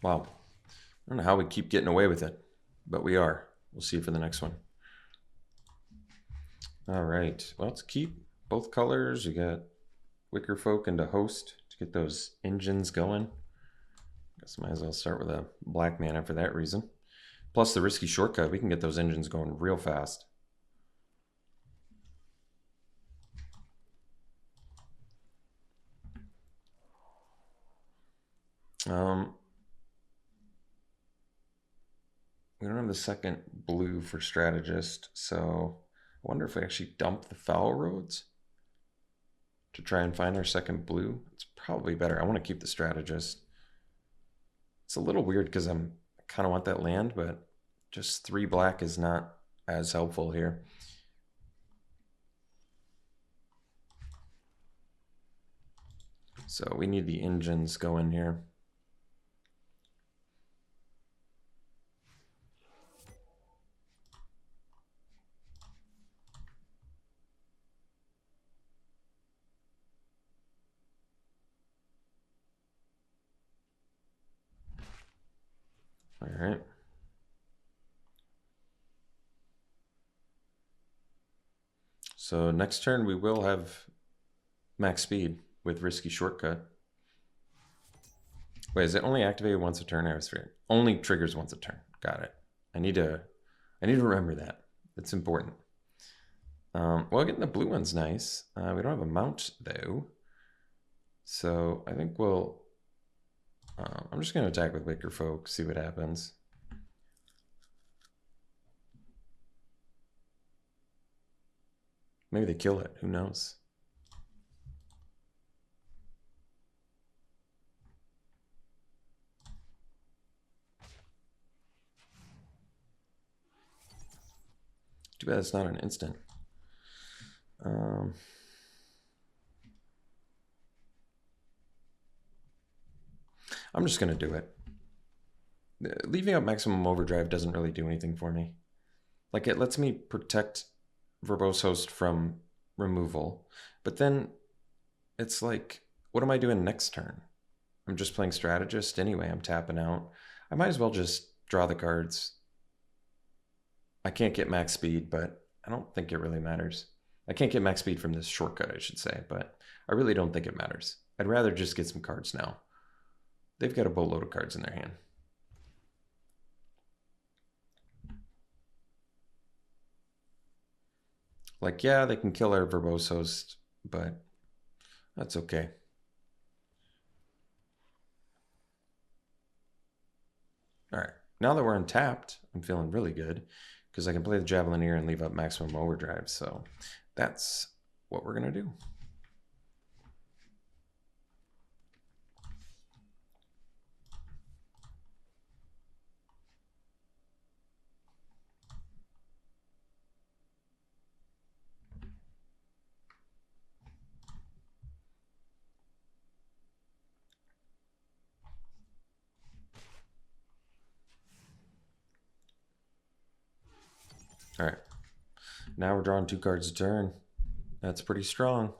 Wow. I don't know how we keep getting away with it, but we are. We'll see for the next one. All right. Well, let's keep both colors. You got Wicker Folk and a Host to get those engines going. Guess might as well start with a black mana for that reason. Plus the risky shortcut, we can get those engines going real fast. We don't have the second blue for strategist, so I wonder if we actually dump the foul roads to try and find our second blue. It's probably better. I want to keep the strategist. It's a little weird because I kind of want that land, but just 3 black is not as helpful here. So we need the engines going here. All right. So next turn we will have max speed with risky shortcut. Wait, is it only activated once a turn? I was figuring. Only triggers once a turn. Got it. I need to remember that. It's important. Well, getting the blue one's nice. We don't have a mount though, so I think we'll. I'm just gonna attack with Wicker Folk, see what happens. Maybe they kill it. Who knows? Too bad it's not an instant. I'm just gonna do it. Leaving up maximum overdrive doesn't really do anything for me. Like, it lets me protect Verbose Host from removal, but then it's like, what am I doing next turn? I'm just playing strategist anyway. I'm tapping out. I might as well just draw the cards. I can't get max speed, but I don't think it really matters. I can't get max speed from this shortcut, I should say, but I really don't think it matters. I'd rather just get some cards now. They've got a boatload of cards in their hand. Like, yeah, they can kill our Verbose Host, but that's okay. All right, now that we're untapped, I'm feeling really good because I can play the Javelineer and leave up maximum overdrive. So that's what we're gonna do. All right. Now we're drawing 2 cards a turn. That's pretty strong.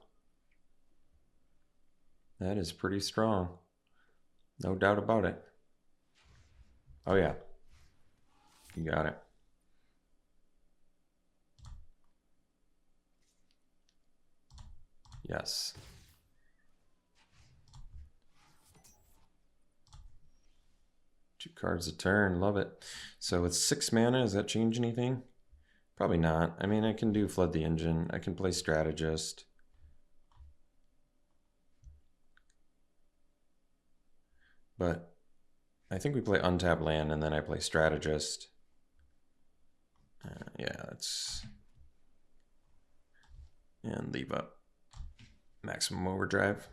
That is pretty strong. No doubt about it. Oh, yeah. You got it. Yes. Two cards a turn. Love it. So it's 6 mana. Does that change anything? Probably not. I mean, I can do Flood the Engine. I can play Strategist. But I think we play Untap Land and then I play Strategist. Yeah, that's... And leave up Maximum Overdrive.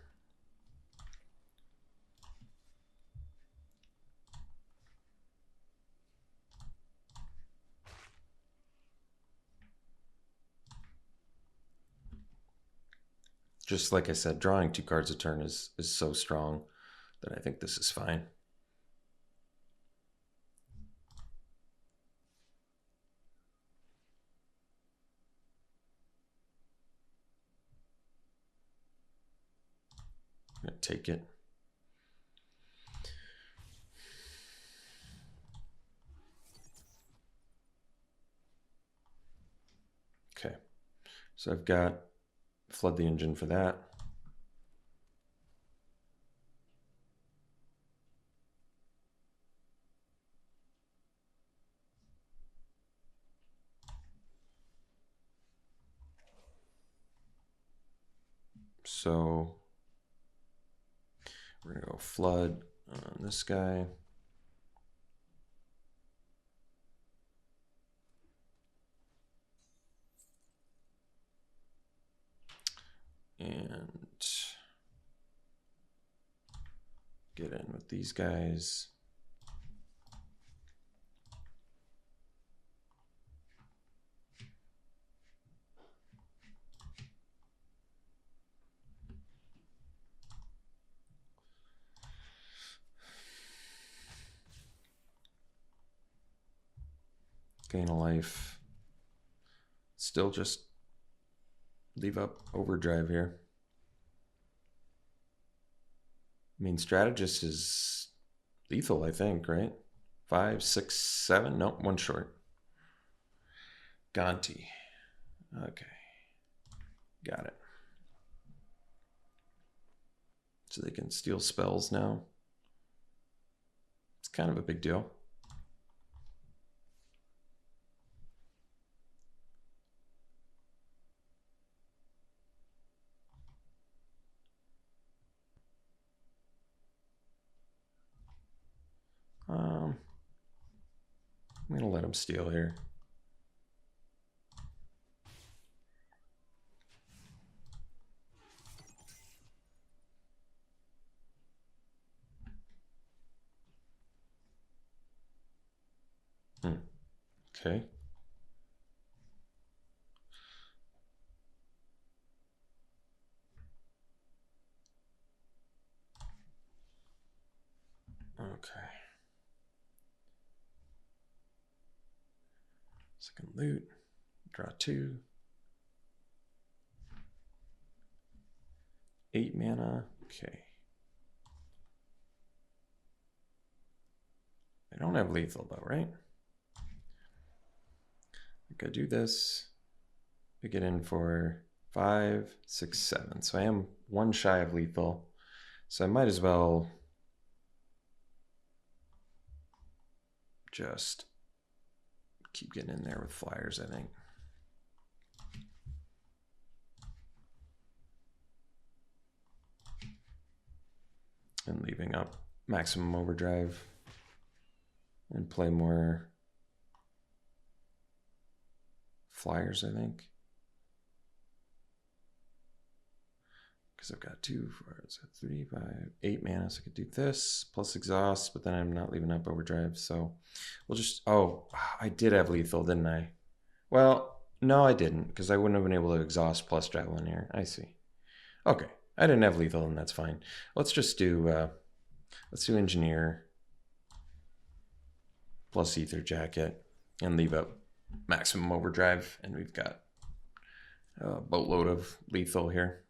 Just like I said, drawing 2 cards a turn is so strong that I think this is fine. I'm gonna take it. Okay, so I've got Flood the Engine for that. So we're gonna go Flood on this guy. And get in with these guys. Gain a life. Still just leave up Overdrive here. I mean, Strategist is lethal, I think, right? 5, 6, 7. Nope, 1 short. Gonti. Okay. Got it. So they can steal spells now. It's kind of a big deal. I'm gonna let him steal here. Okay. Okay. Second loot. Draw 2. 8 mana. Okay. I don't have lethal though, right? I could do this. We get in for 5, 6, 7. So I am 1 shy of lethal. So I might as well just keep getting in there with flyers, I think. And leaving up Maximum Overdrive and play more flyers, I think. Because I've got 2, 4, so 3, 5, 8 mana, so I could do this plus exhaust, but then I'm not leaving up Overdrive, so we'll just, oh, I did have lethal, didn't I? Well, no, I didn't, because I wouldn't have been able to exhaust plus Javelin here. I see. Okay, I didn't have lethal, and that's fine. Let's just do, let's do Engineer plus Aether Jacket and leave up maximum overdrive, and we've got a boatload of lethal here.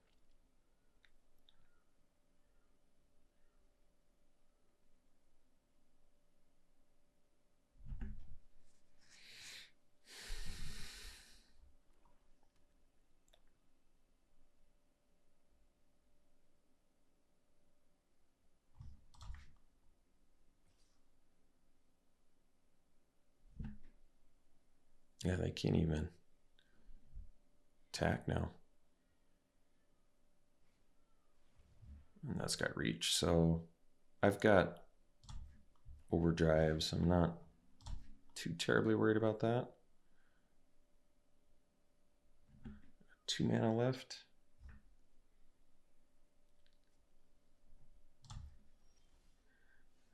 Yeah, they can't even attack now. And that's got reach. So I've got overdrive, so I'm not too terribly worried about that. 2 mana left.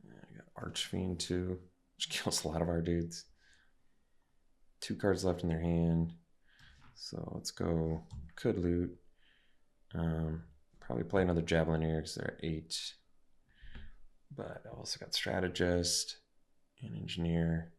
I got Archfiend too, which kills a lot of our dudes. 2 cards left in their hand. So let's go. Could loot. Probably play another Javelin here because they're at 8. But I also got Strategist and Engineer.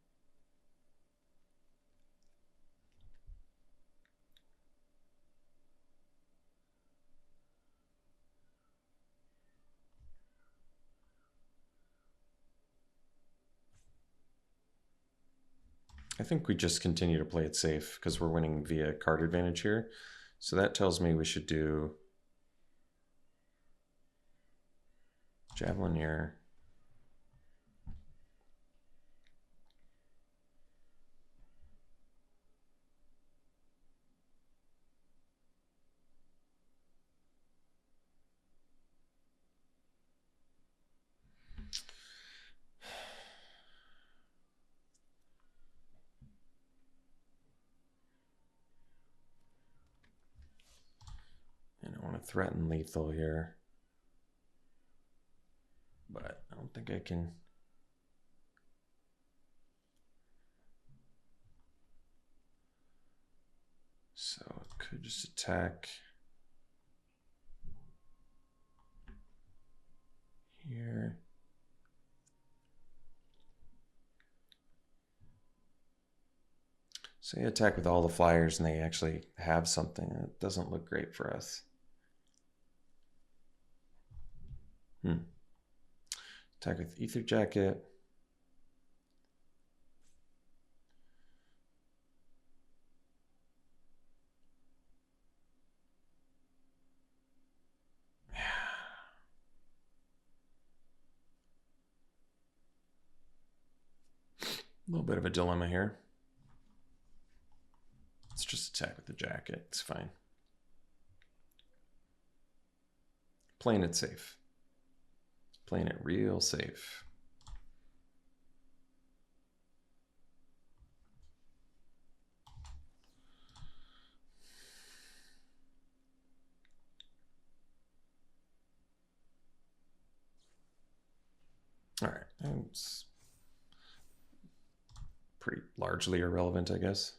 I think we just continue to play it safe because we're winning via card advantage here. So that tells me we should do Javelineer. And I want to threaten lethal here. But I don't think I can. So it could just attack here. So you attack with all the flyers and they actually have something. That doesn't look great for us. Attack with Ether Jacket. A little bit of a dilemma here. Let's just attack with the jacket. It's fine. Playing it safe. Playing it real safe. All right. It's pretty largely irrelevant, I guess.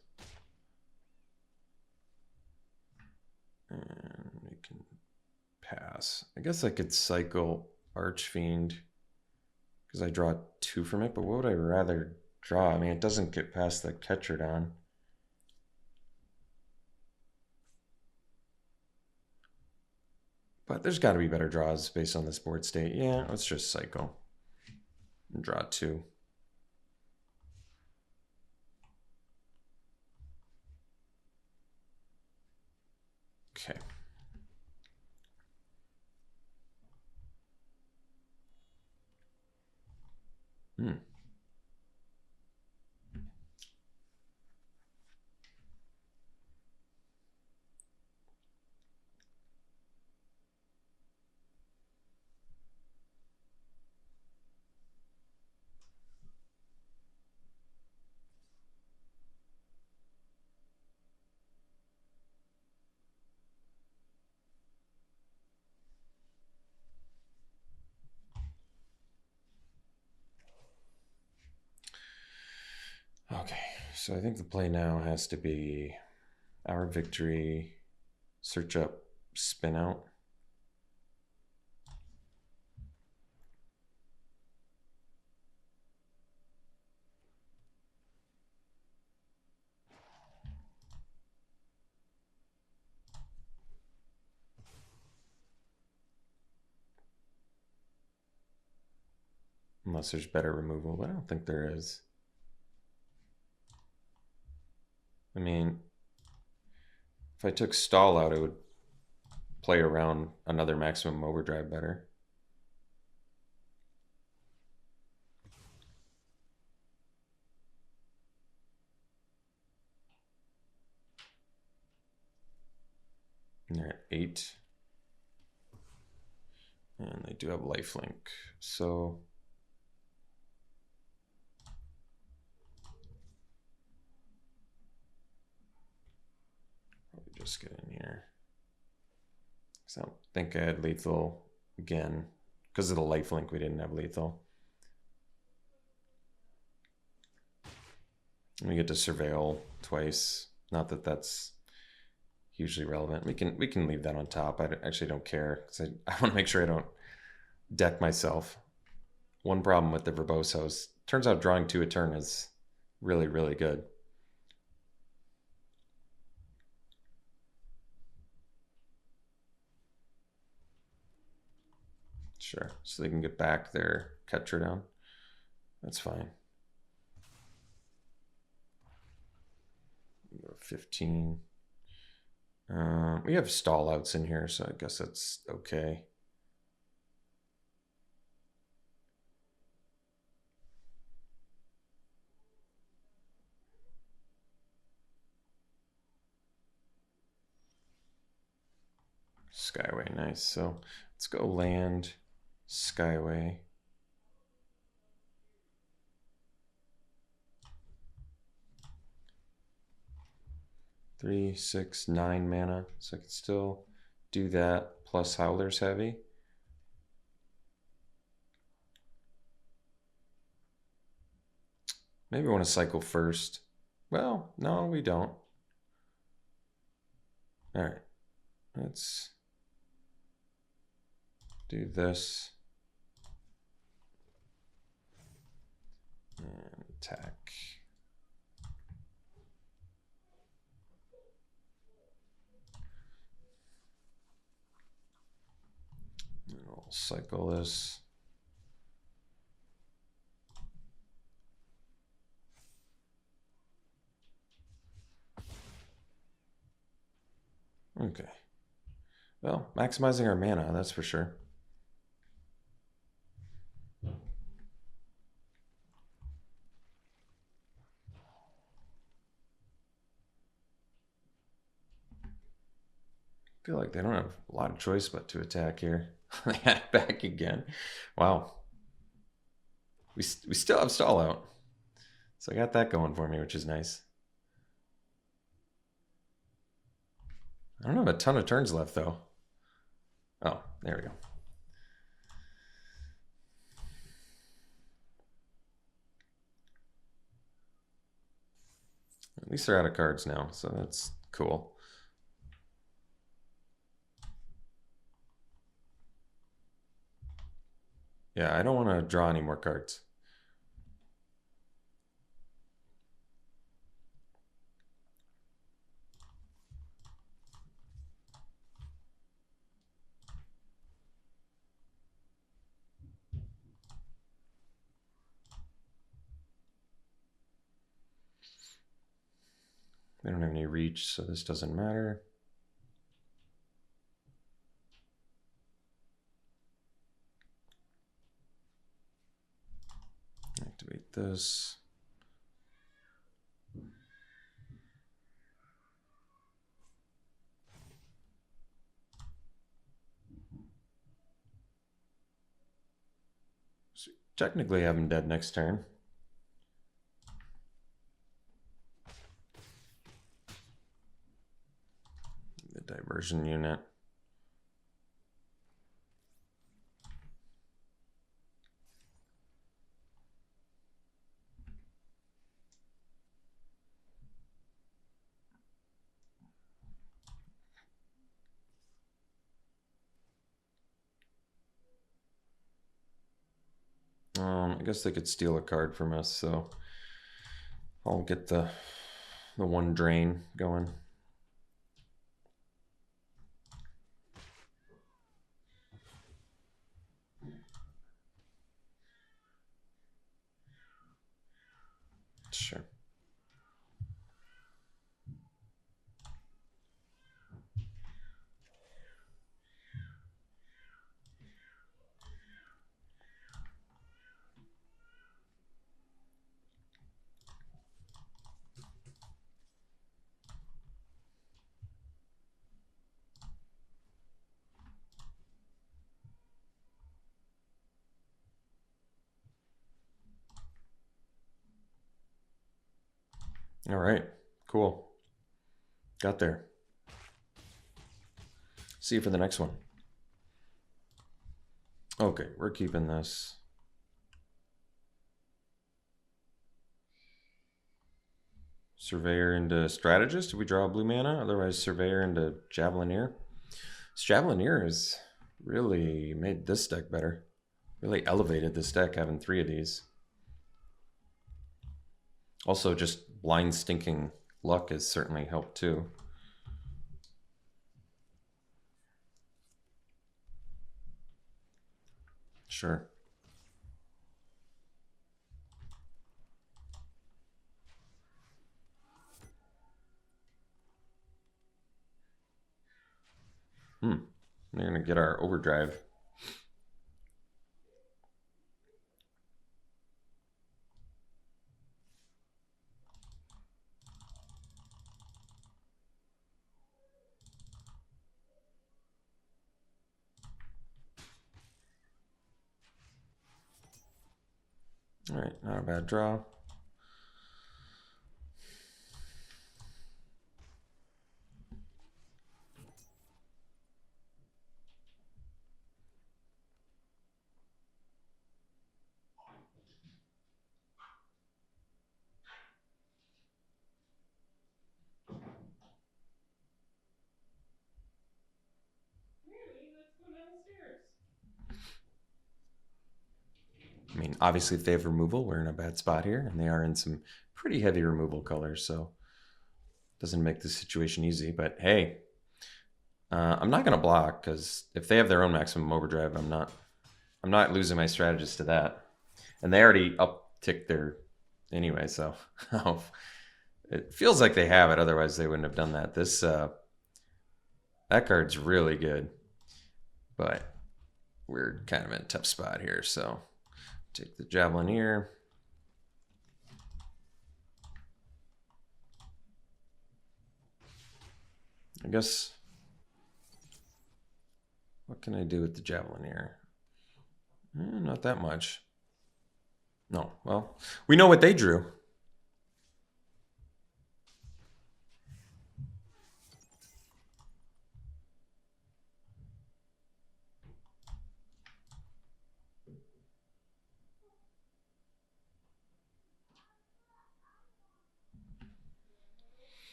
And we can pass. I guess I could cycle Archfiend because I draw 2 from it, but what would I rather draw? I mean, it doesn't get past the Ketrodon. But there's got to be better draws based on this board state. Yeah, let's just cycle and draw 2. Okay. Okay, so I think the play now has to be our victory, search up, spin out. Unless there's better removal, but I don't think there is. I mean, if I took stall out, it would play around another maximum overdrive better. And they're at 8. And they do have lifelink, so probably just get in here. I don't think I had lethal again. Because of the lifelink, we didn't have lethal. And we get to surveil twice. Not that that's hugely relevant. We can leave that on top. I actually don't care because I want to make sure I don't deck myself. One problem with the Verbosos, turns out drawing 2 a turn is really, really good. Sure, so they can get back their catcher down. That's fine. 15. We have stall outs in here, so I guess that's okay. Skyway, nice. So let's go land Skyway. Three, 6, 9 mana. So I can still do that plus Howler's Heavy. Maybe we want to cycle first. Well, no, we don't. All right, let's do this and attack. And we'll cycle this. Okay. Well, maximizing our mana, that's for sure. I feel like they don't have a lot of choice but to attack here. They had it back again. Wow. We still have stall out. So I got that going for me, which is nice. I don't have a ton of turns left, though. Oh, there we go. At least they're out of cards now, so that's cool. Yeah, I don't want to draw any more cards. They don't have any reach, so this doesn't matter. Activate this. So technically have him dead next turn. The diversion unit. I guess they could steal a card from us, so I'll get the one drain going. All right, cool. Got there. See you for the next one. Okay, we're keeping this. Surveyor into Strategist. Did we draw a blue mana? Otherwise, Surveyor into Javelineer. Javelineer has really made this deck better. Really elevated this deck having 3 of these. Also, just blind stinking luck has certainly helped too. Sure. We're gonna get our overdrive. All right, not a bad draw. I mean, obviously, if they have removal, we're in a bad spot here, and they are in some pretty heavy removal colors, so doesn't make the situation easy. But hey, I'm not gonna block because if they have their own maximum overdrive, I'm not losing my strategist to that, and they already upticked their anyway, so it feels like they have it. Otherwise, they wouldn't have done that. This that card's really good, but we're kind of in a tough spot here, so. Take the Javelineer. I guess, what can I do with the Javelineer? Not that much. No, well, we know what they drew.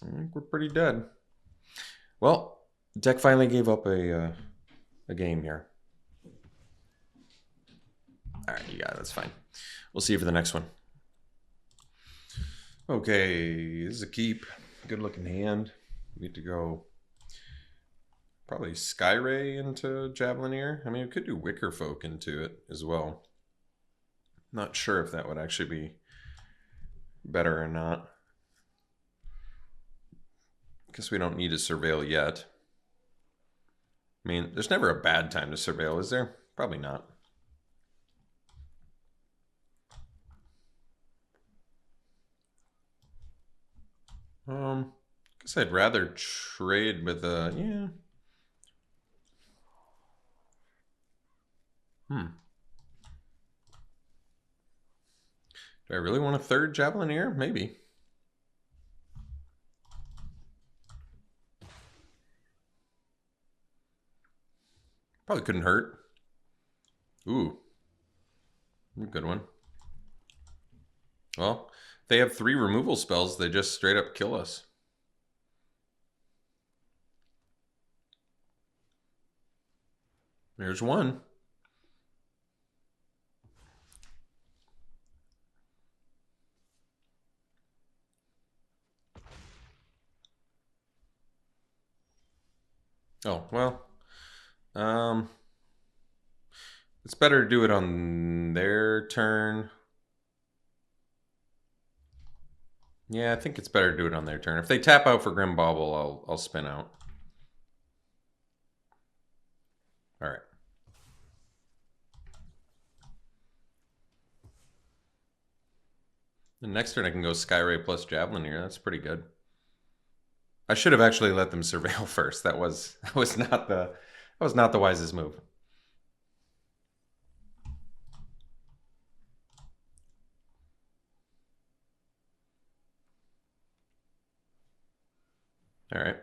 I think we're pretty dead. Well, deck finally gave up a game here. All right, you got it. That's fine. We'll see you for the next one. Okay, this is a keep. Good looking hand. We need to go probably Skyray into Javelineer. I mean, we could do Wicker Folk into it as well. Not sure if that would actually be better or not. Guess we don't need to surveil yet. I mean, there's never a bad time to surveil, is there? Probably not. Guess I'd rather trade with a Do I really want a third Javelineer? Maybe. Probably couldn't hurt. Ooh. Good one. Well, if they have 3 removal spells, they just straight up kill us. There's one. Oh, well. It's better to do it on their turn. Yeah, I think it's better to do it on their turn. If they tap out for Grim Bauble, I'll spin out. All right. The next turn I can go Skyray plus Javelin here. That's pretty good. I should have actually let them surveil first. That was not the wisest move. All right.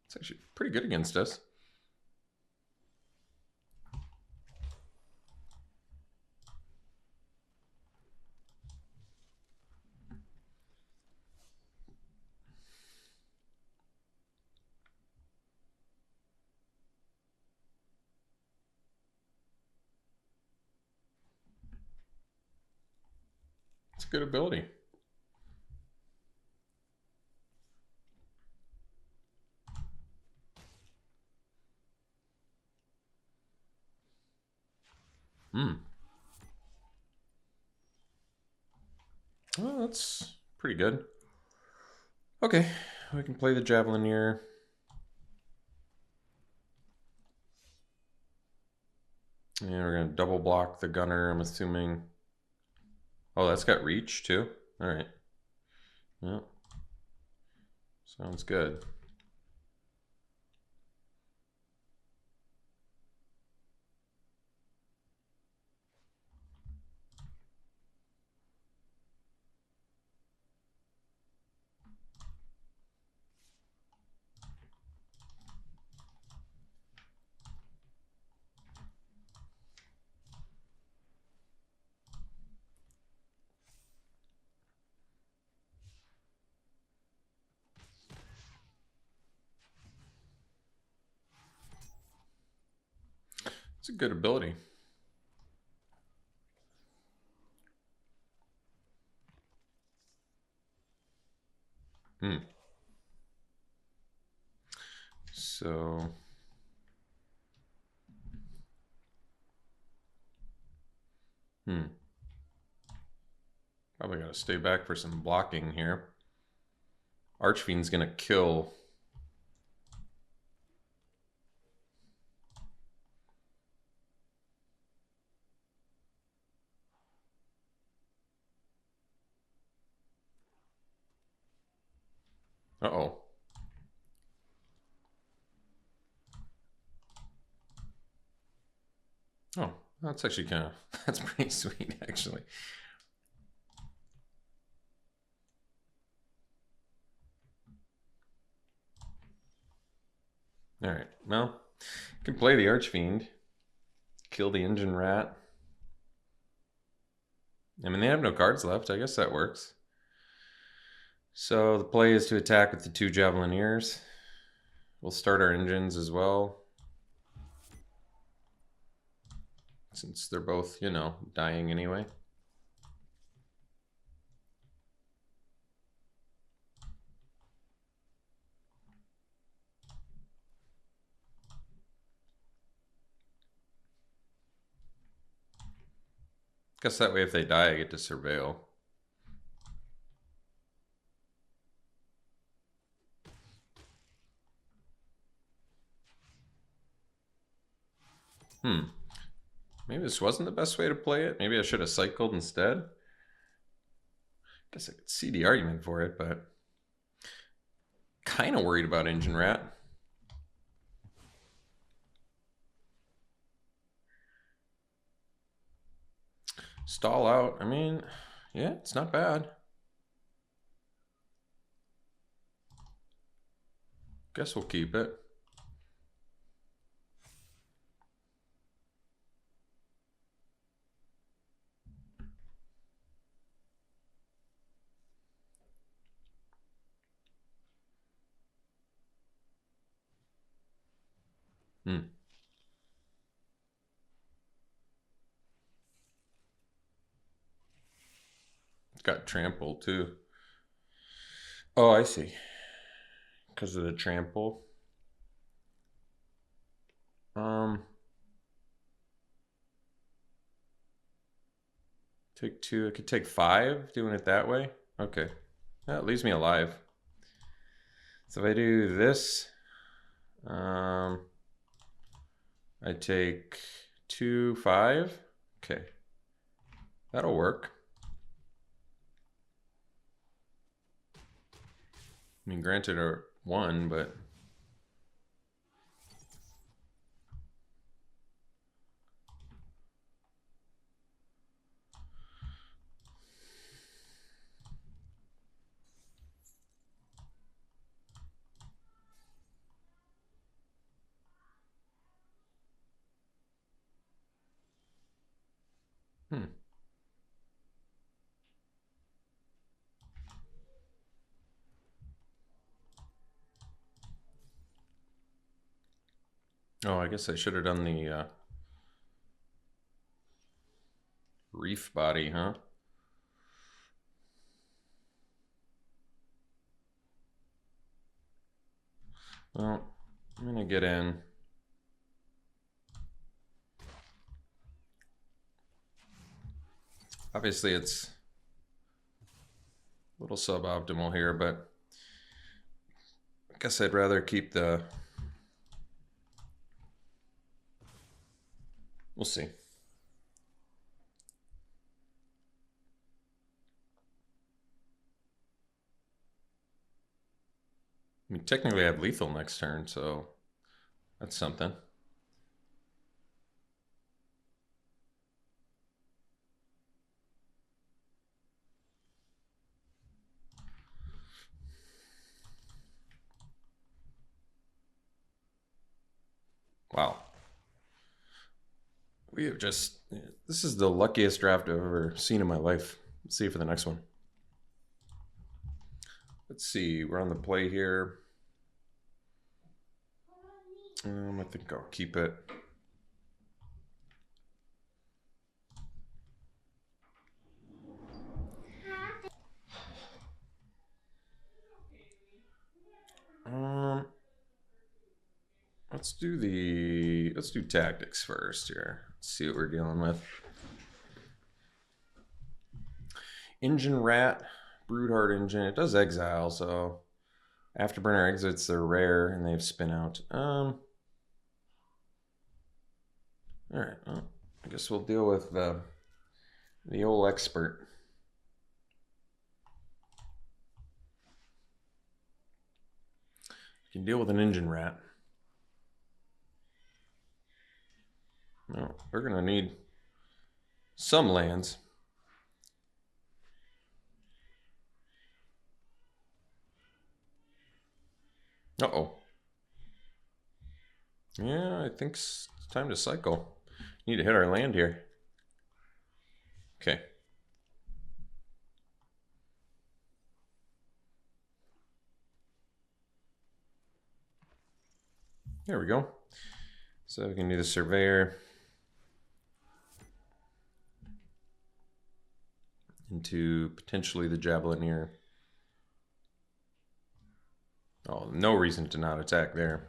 It's actually pretty good against us. It's a good ability. Well, that's pretty good. Okay, we can play the Javelineer. And we're going to double block the Gunner, I'm assuming. Oh, that's got reach too? All right. Yeah. Sounds good. It's a good ability. So probably got to stay back for some blocking here. Archfiend's going to kill. Uh-oh. Oh, that's actually kind of, that's pretty sweet, actually. All right, well, can play the Archfiend, kill the Engine Rat. I mean, they have no cards left. I guess that works. So the play is to attack with the 2 Javelineers. We'll start our engines as well, since they're both, you know, dying anyway. Guess that way if they die, I get to surveil. Maybe this wasn't the best way to play it. Maybe I should have cycled instead. Guess I could see the argument for it, but kind of worried about Engine Rat. Stall out. I mean, yeah, it's not bad. Guess we'll keep it. It's got trample too. Oh, I see. Because of the trample. Take 2. I could take 5 doing it that way. Okay. That leaves me alive. So if I do this, I take 2, 5. Okay. That'll work. I mean, granted, a 1, but oh, I guess I should have done the reef body, huh? Well, I'm gonna get in. Obviously, it's a little suboptimal here, but I guess I'd rather keep the... We'll see. I mean, technically I have lethal next turn, so that's something. Wow. We have just... This is the luckiest draft I've ever seen in my life. Let's see for the next one. Let's see. We're on the play here. I think I'll keep it. Let's do tactics first here. Let's see what we're dealing with. Engine Rat, Broodheart Engine. It does exile, so Afterburner exits, they're rare and they have spin out. All right, well, I guess we'll deal with the old expert. You can deal with an Engine Rat. Well, we're gonna need some lands. Uh-oh. Yeah, I think it's time to cycle. Need to hit our land here. Okay. There we go. So we can do the Surveyor into potentially the Javelineer. Oh, no reason to not attack there.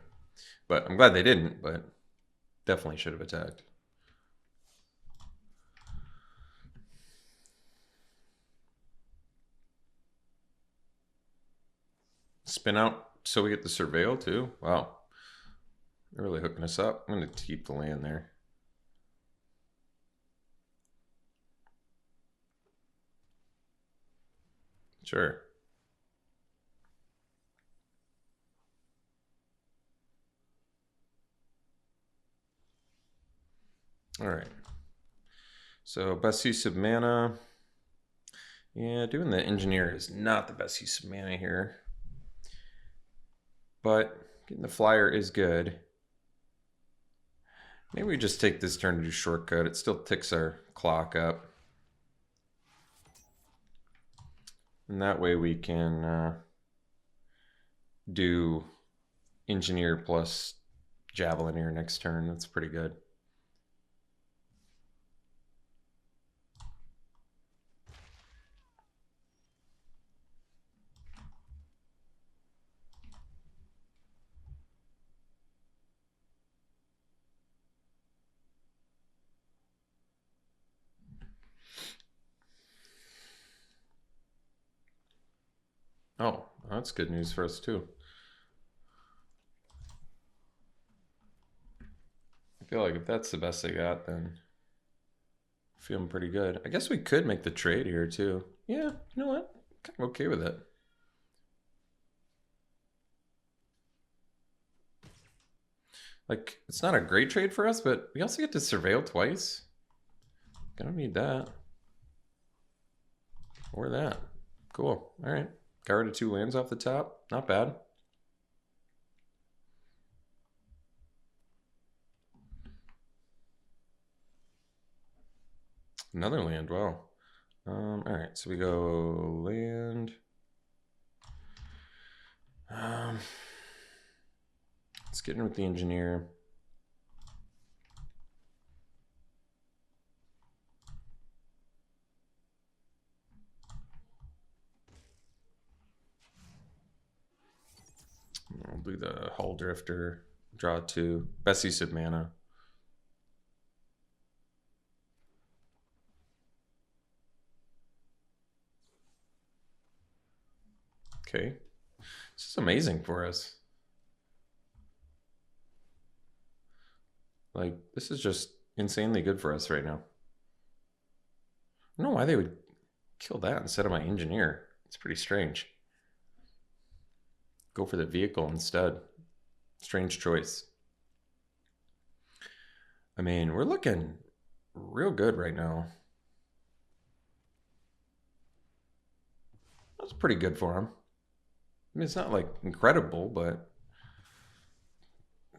But I'm glad they didn't, but definitely should have attacked. Spin out so we get the Surveil too? Wow. They're really hooking us up. I'm going to keep the land there. Sure. All right. So best use of mana. Yeah, doing the Engineer is not the best use of mana here. But getting the Flyer is good. Maybe we just take this turn to do Shortcut. It still ticks our clock up. And that way we can do Engineer plus Javelineer next turn. That's pretty good. Oh, that's good news for us too. I feel like if that's the best they got, then I'm feeling pretty good. I guess we could make the trade here too. Yeah, you know what? I'm kind of okay with it. Like, it's not a great trade for us, but we also get to surveil twice. Gonna need that. Or that. Cool. All right. Got rid of 2 lands off the top. Not bad. Another land. Wow. All right. So we go land. Let's get in with the engineer. I'll do the Hull Drifter, draw 2. Best use of mana. Okay. This is amazing for us. Like, this is just insanely good for us right now. I don't know why they would kill that instead of my engineer. It's pretty strange. Go for the vehicle instead. Strange choice. I mean, we're looking real good right now. That's pretty good for him. I mean, it's not like incredible, but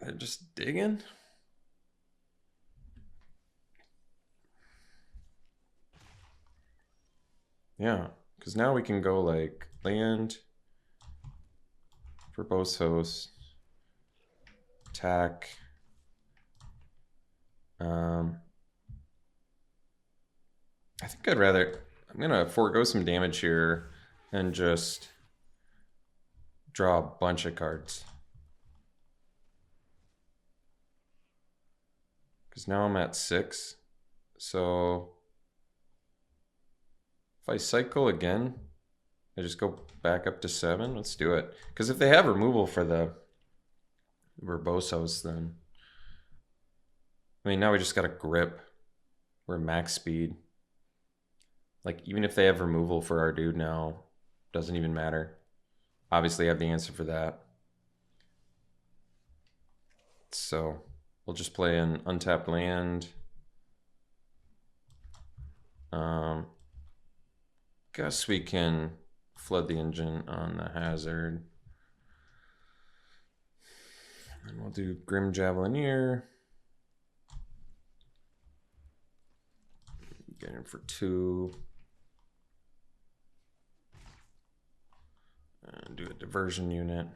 they're just digging. Yeah, because now we can go like land, verbose host, attack. I think I'd rather, I'm gonna forego some damage here and just draw a bunch of cards. Because now I'm at 6. So if I cycle again, I just go back up to 7. Let's do it. Because if they have removal for the Verbosos, then I mean, now we just got a grip. We're max speed. Like, even if they have removal for our dude now, doesn't even matter. Obviously, I have the answer for that. So we'll just play an untapped land. Guess we can flood the engine on the hazard. And we'll do Grim Javelineer. Get him for 2. And do a diversion unit.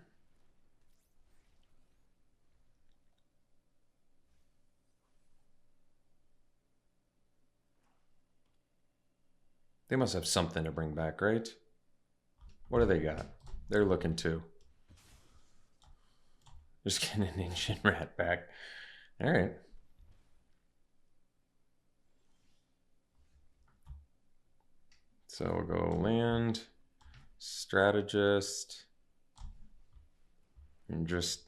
They must have something to bring back, right? What do they got? They're looking to. Just getting an ancient rat back. All right. So we'll go land, strategist, and just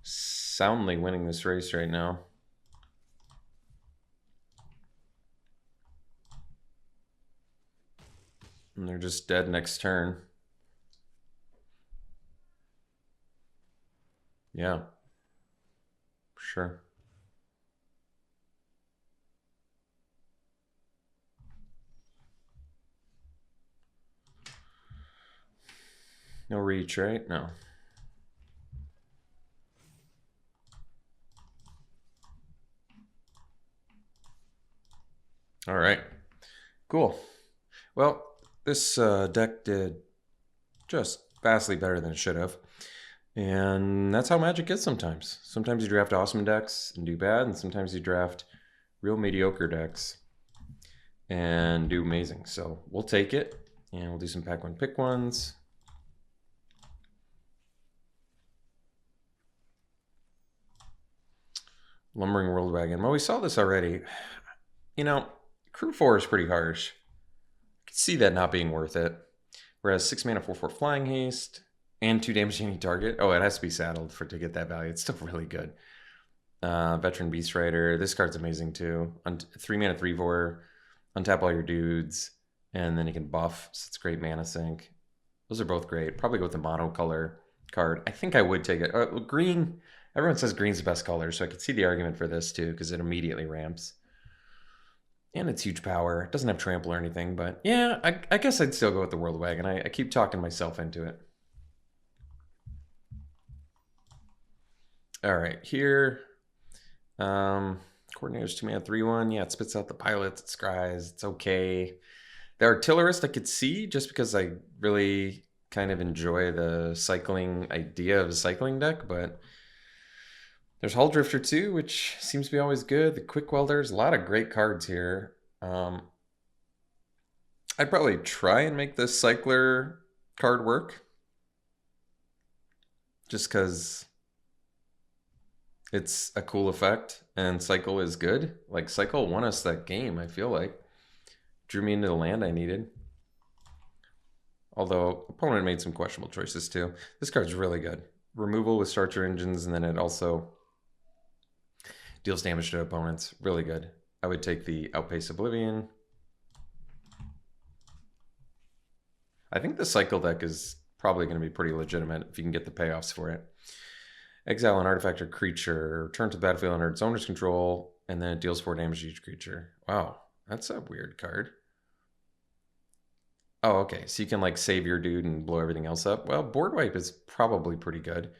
soundly winning this race right now. And they're just dead next turn. Yeah, sure. No reach, right? No. All right, cool. Well, this deck did just vastly better than it should have. And that's how Magic is sometimes. Sometimes you draft awesome decks and do bad, and sometimes you draft real mediocre decks and do amazing. So we'll take it, and we'll do some pack one, pick ones. Lumbering World Wagon. Well, we saw this already. You know, Crew 4 is pretty harsh. I could see that not being worth it. Whereas 6 mana, 4/4 Flying Haste, and 2 damage to any target. Oh, it has to be saddled to get that value. It's still really good. Veteran Beast Rider. This card's amazing too. 3 mana, 3/4. Untap all your dudes, and then you can buff. So it's great mana sink. Those are both great. Probably go with the mono color card. I think I would take it. Green Everyone says green's the best color, so I could see the argument for this too, because it immediately ramps. And it's huge power. It doesn't have trample or anything, but yeah, I guess I'd still go with the World Wagon. I keep talking myself into it. All right, here. Coordinator's 2-mana 3/1. Yeah, it spits out the pilots, it scries, it's okay. The Artillerist I could see just because I really kind of enjoy the cycling idea of a cycling deck, but there's Hull Drifter too, which seems to be always good. The Quick Welders, a lot of great cards here. I'd probably try and make this Cycler card work. Just because it's a cool effect and Cycle is good. Like, Cycle won us that game, I feel like. Drew me into the land I needed. Although, opponent made some questionable choices too. This card's really good. Removal with Starter Engines, and then it also deals damage to opponents. Really good. I would take the Outpace Oblivion. I think the Cycle deck is probably going to be pretty legitimate if you can get the payoffs for it. Exile an artifact or creature, return to the battlefield under its owner's control, and then it deals 4 damage to each creature. Wow, that's a weird card. Oh, okay, so you can like save your dude and blow everything else up. Well, board wipe is probably pretty good,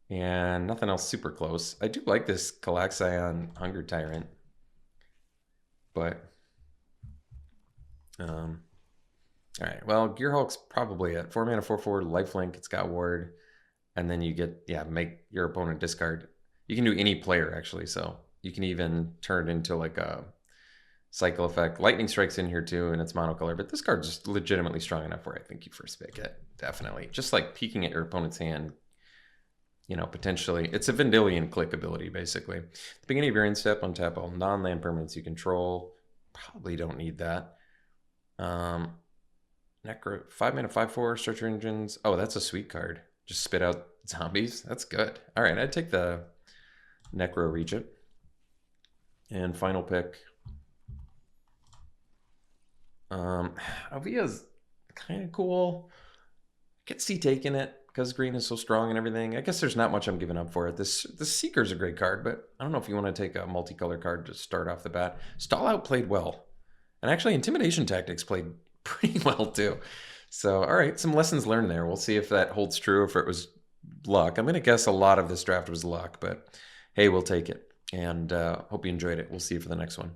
and nothing else super close. I do like this Calaxion Hunger Tyrant, but all right. Well, Gearhulk's probably it. 4 mana, 4/4, lifelink. It's got ward, and then you get make your opponent discard. You can do any player actually, so you can even turn it into like a cycle effect. Lightning Strike's in here too, and it's monocolor, but this card's just legitimately strong enough where I think you first pick it. Definitely. Just like peeking at your opponent's hand, potentially. It's a Vendilion click ability, basically. At the beginning of your end step, untap all non-land permanents you control. Probably don't need that. Necro, 5 mana, 5/4, Starter Engines. Oh, that's a sweet card. Just spit out zombies. That's good. All right, I'd take the Necro Regent. And final pick. Ovia's kind of cool. I could see taking it because green is so strong and everything. I guess there's not much I'm giving up for it. The Seeker's a great card, but I don't know if you want to take a multicolor card to start off the bat. Stall Out played well. And actually, Intimidation Tactics played pretty well too. So, all right, some lessons learned there. We'll see if that holds true, if it was luck. I'm going to guess a lot of this draft was luck, but hey, we'll take it. And hope you enjoyed it. We'll see you for the next one.